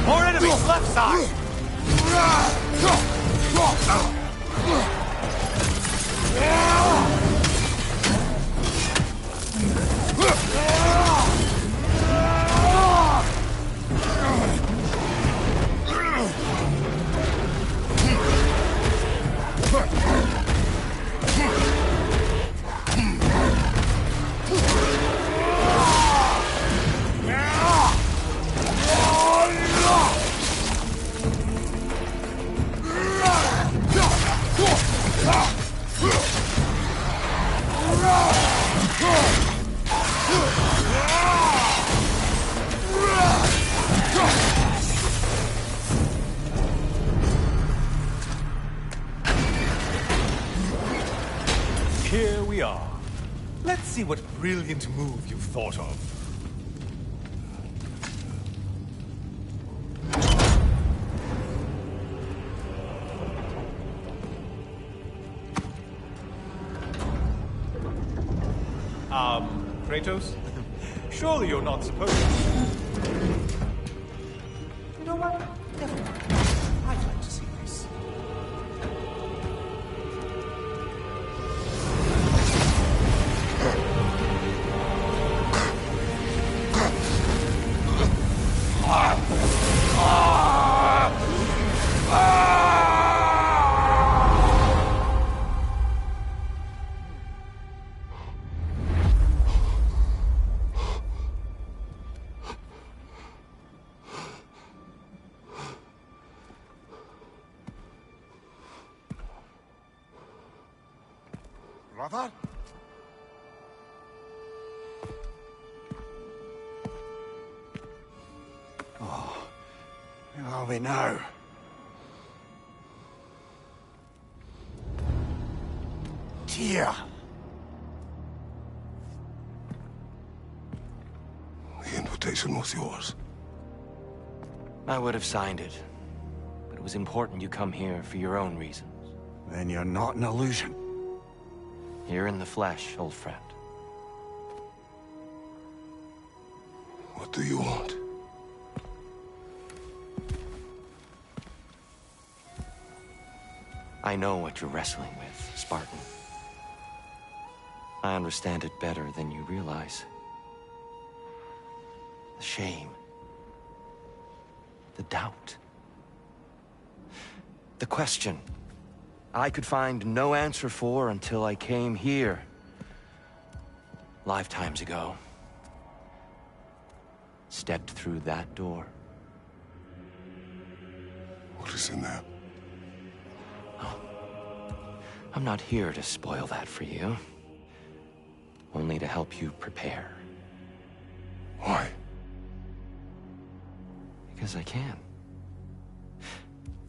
More enemies left side! Here we are. Let's see what brilliant move you've thought of. Kratos? Surely you're not supposed to. You know what? Never mind. I'd like to see this. Brother? Oh, where are we now? Tyr! The invitation was yours. I would have signed it, but it was important you come here for your own reasons. Then you're not an illusion. Here in the flesh, old friend. What do you want? I know what you're wrestling with, Spartan. I understand it better than you realize. The shame. The doubt. The question I could find no answer for until I came here. Lifetimes ago. Stepped through that door. What is in there? Oh. I'm not here to spoil that for you. Only to help you prepare. Why? Because I can.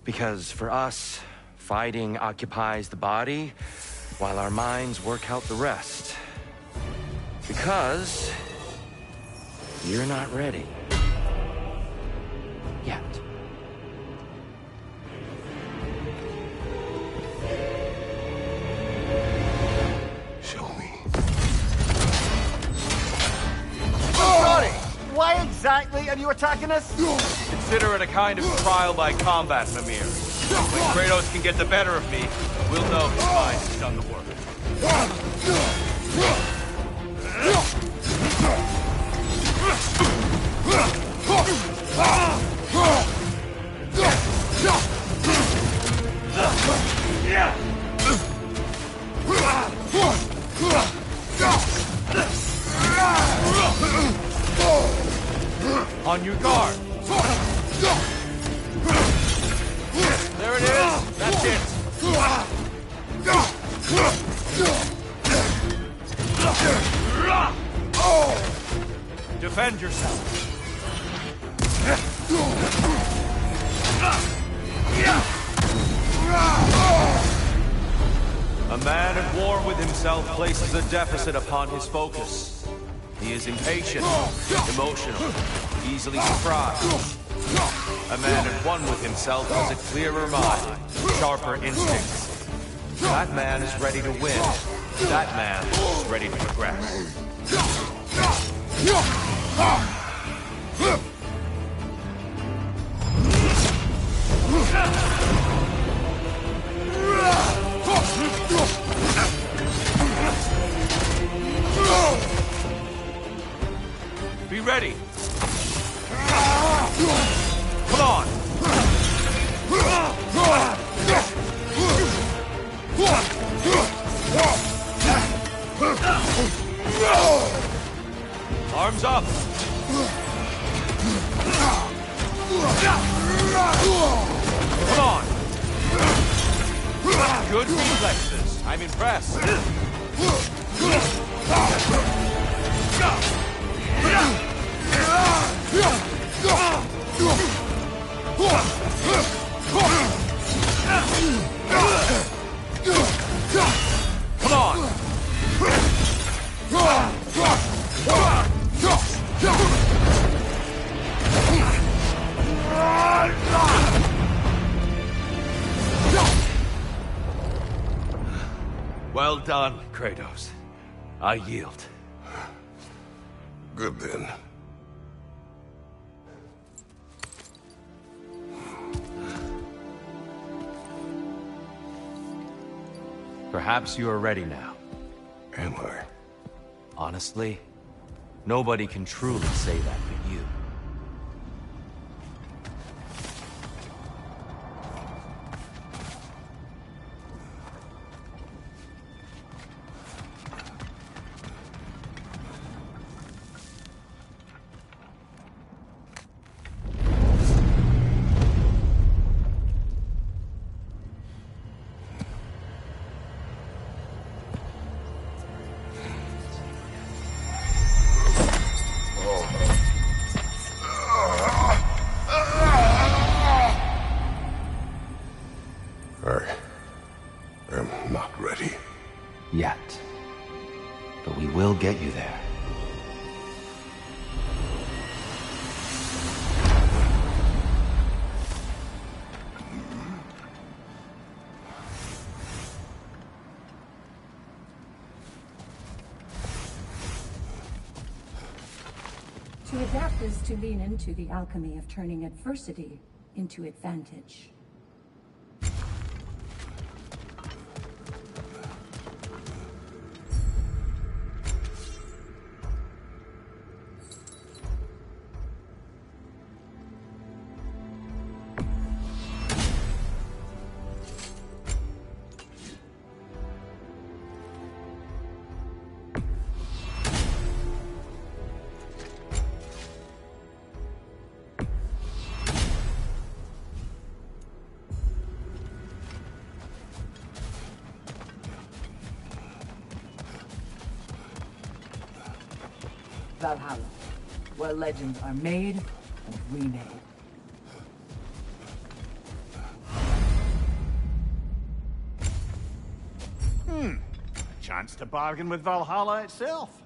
Because for us, fighting occupies the body, while our minds work out the rest. Because you're not ready. Yet. Show me. Sorry! Why exactly are you attacking us? Consider it a kind of trial by combat, Mimir. When Kratos can get the better of me, we'll know his mind has done the work. On your guard. There it is. That's it. Defend yourself. A man at war with himself places a deficit upon his focus. He is impatient, emotional, easily surprised. A man at one with himself has a clearer mind, sharper instincts. That man is ready to win. That man is ready to progress. Be ready. Come on. Arms up. Come on. Good reflexes. I'm impressed. Come on. Well done, Kratos. I yield. Good then. Perhaps you are ready now. Am I? Honestly, nobody can truly say that but you. I am not ready. Yet. But we will get you there. To adapt is to lean into the alchemy of turning adversity into advantage. Valhalla, where legends are made and remade. A chance to bargain with Valhalla itself.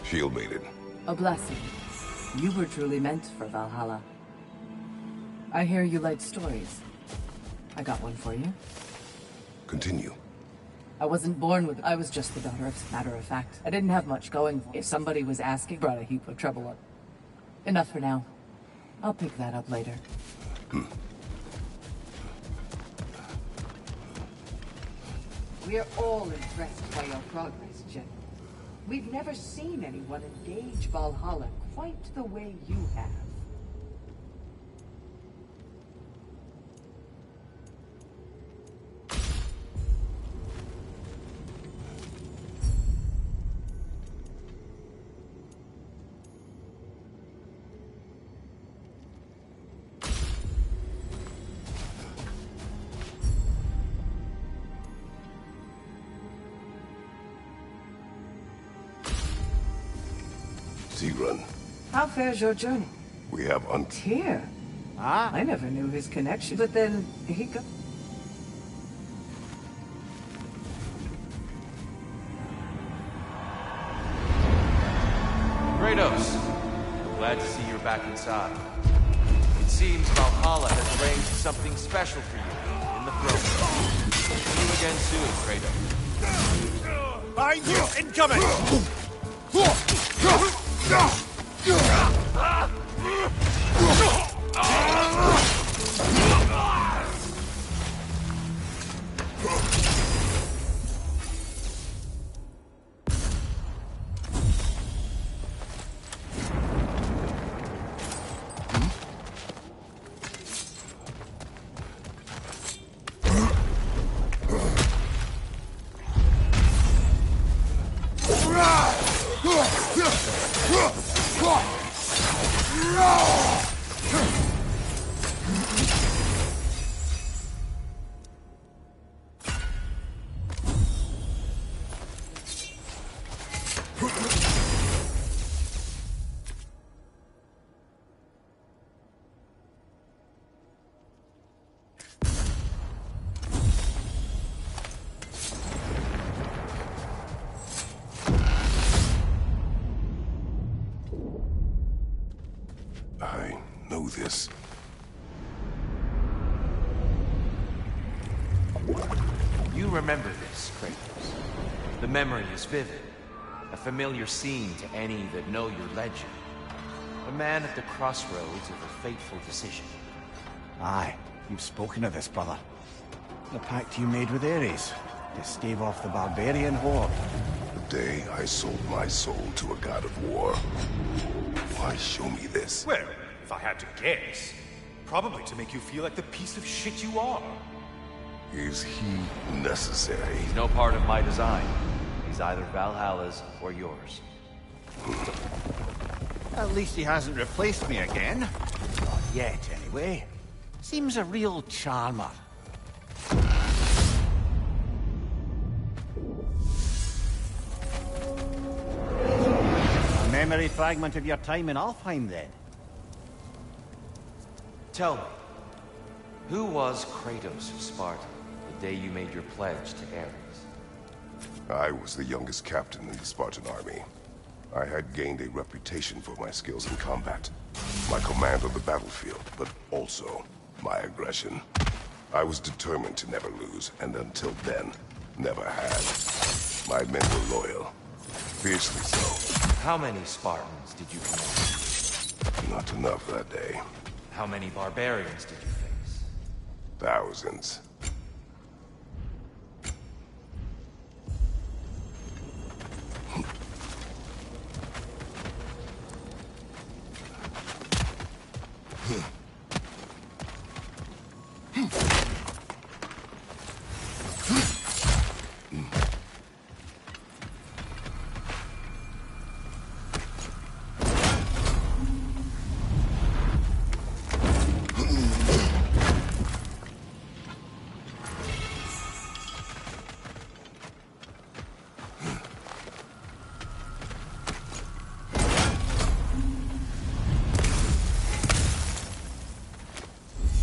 Shield maiden. A blessing. You were truly meant for Valhalla. I hear you like stories. I got one for you. Continue. I wasn't born with... I was just the daughter of... Matter of fact, I didn't have much going for me. If somebody was asking, brought a heap of trouble up. Enough for now. I'll pick that up later. We're all impressed by your progress, General. We've never seen anyone engage Valhalla quite the way you have. Searun. How fares your journey? We have Tyr. Ah, I never knew his connection, but then he got... Kratos, glad to see you're back inside. It seems Valhalla has arranged something special for you in the throne room. See you again soon, Kratos. Behind you! Incoming! I know this. You remember this, Kratos. The memory is vivid. A familiar scene to any that know your legend. A man at the crossroads of a fateful decision. Aye, you've spoken of this, brother. The pact you made with Ares, to stave off the barbarian horde. The day I sold my soul to a god of war. Why show me this? Well, if I had to guess, probably to make you feel like the piece of shit you are. Is he necessary? He's no part of my design. He's either Valhalla's or yours. At least he hasn't replaced me again. Not yet, anyway. Seems a real charmer. A memory fragment of your time in Alfheim, then? Tell me, who was Kratos of Sparta the day you made your pledge to Ares? I was the youngest captain in the Spartan army. I had gained a reputation for my skills in combat, my command on the battlefield, but also my aggression. I was determined to never lose, and until then, never had. My men were loyal, fiercely so. How many Spartans did you command? Not enough that day. How many barbarians did you face? Thousands.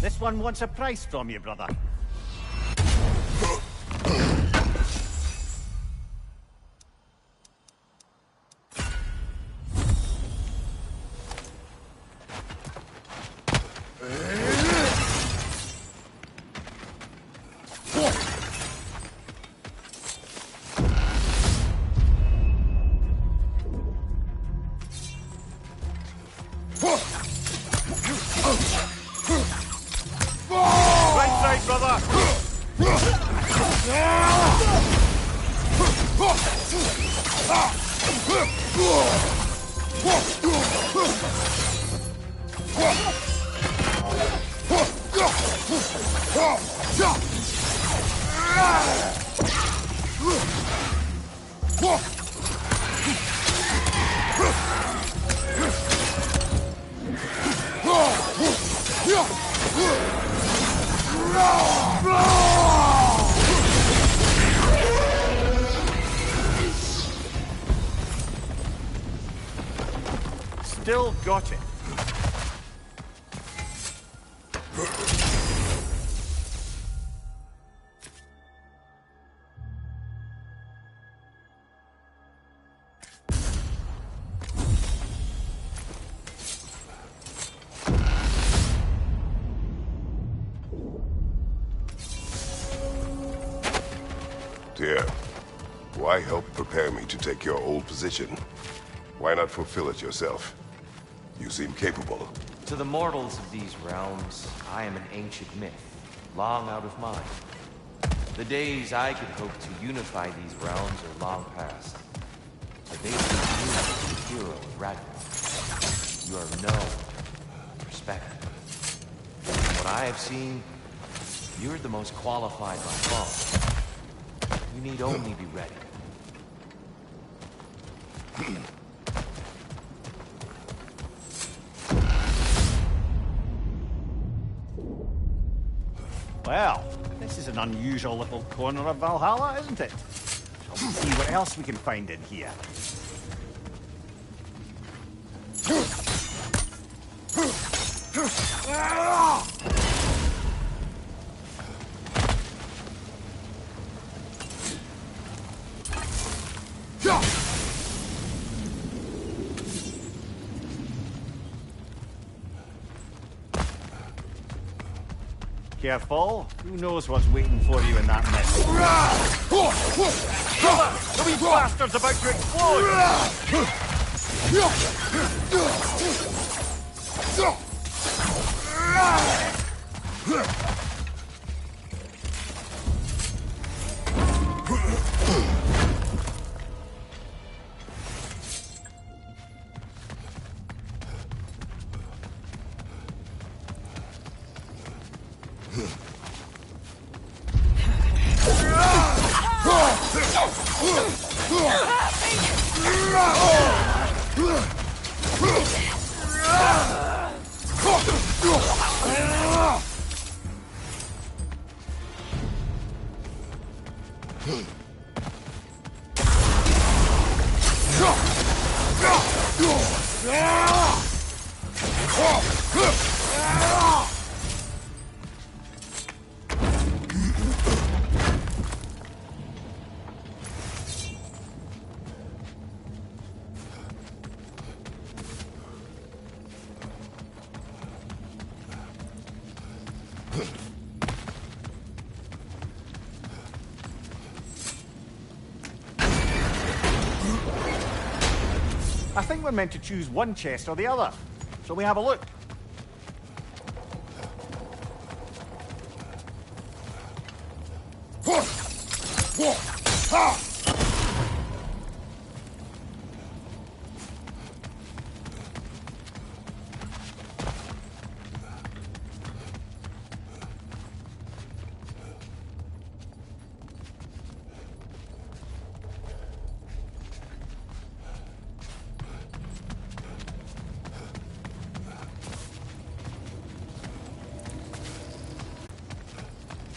This one wants a price from you, brother. Still got it. Dear, why help prepare me to take your old position? Why not fulfill it yourself? You seem capable. To the mortals of these realms, I am an ancient myth, long out of mind. The days I could hope to unify these realms are long past. The days of you as the hero of Ragnarok. You are known, respected. From what I have seen, you're the most qualified by far. You need only be ready. Well, this is an unusual little corner of Valhalla, isn't it? Let's see what else we can find in here. Careful. Who knows what's waiting for you in that mess? The wee bastard's about to explode! I think we're meant to choose one chest or the other. Shall we have a look?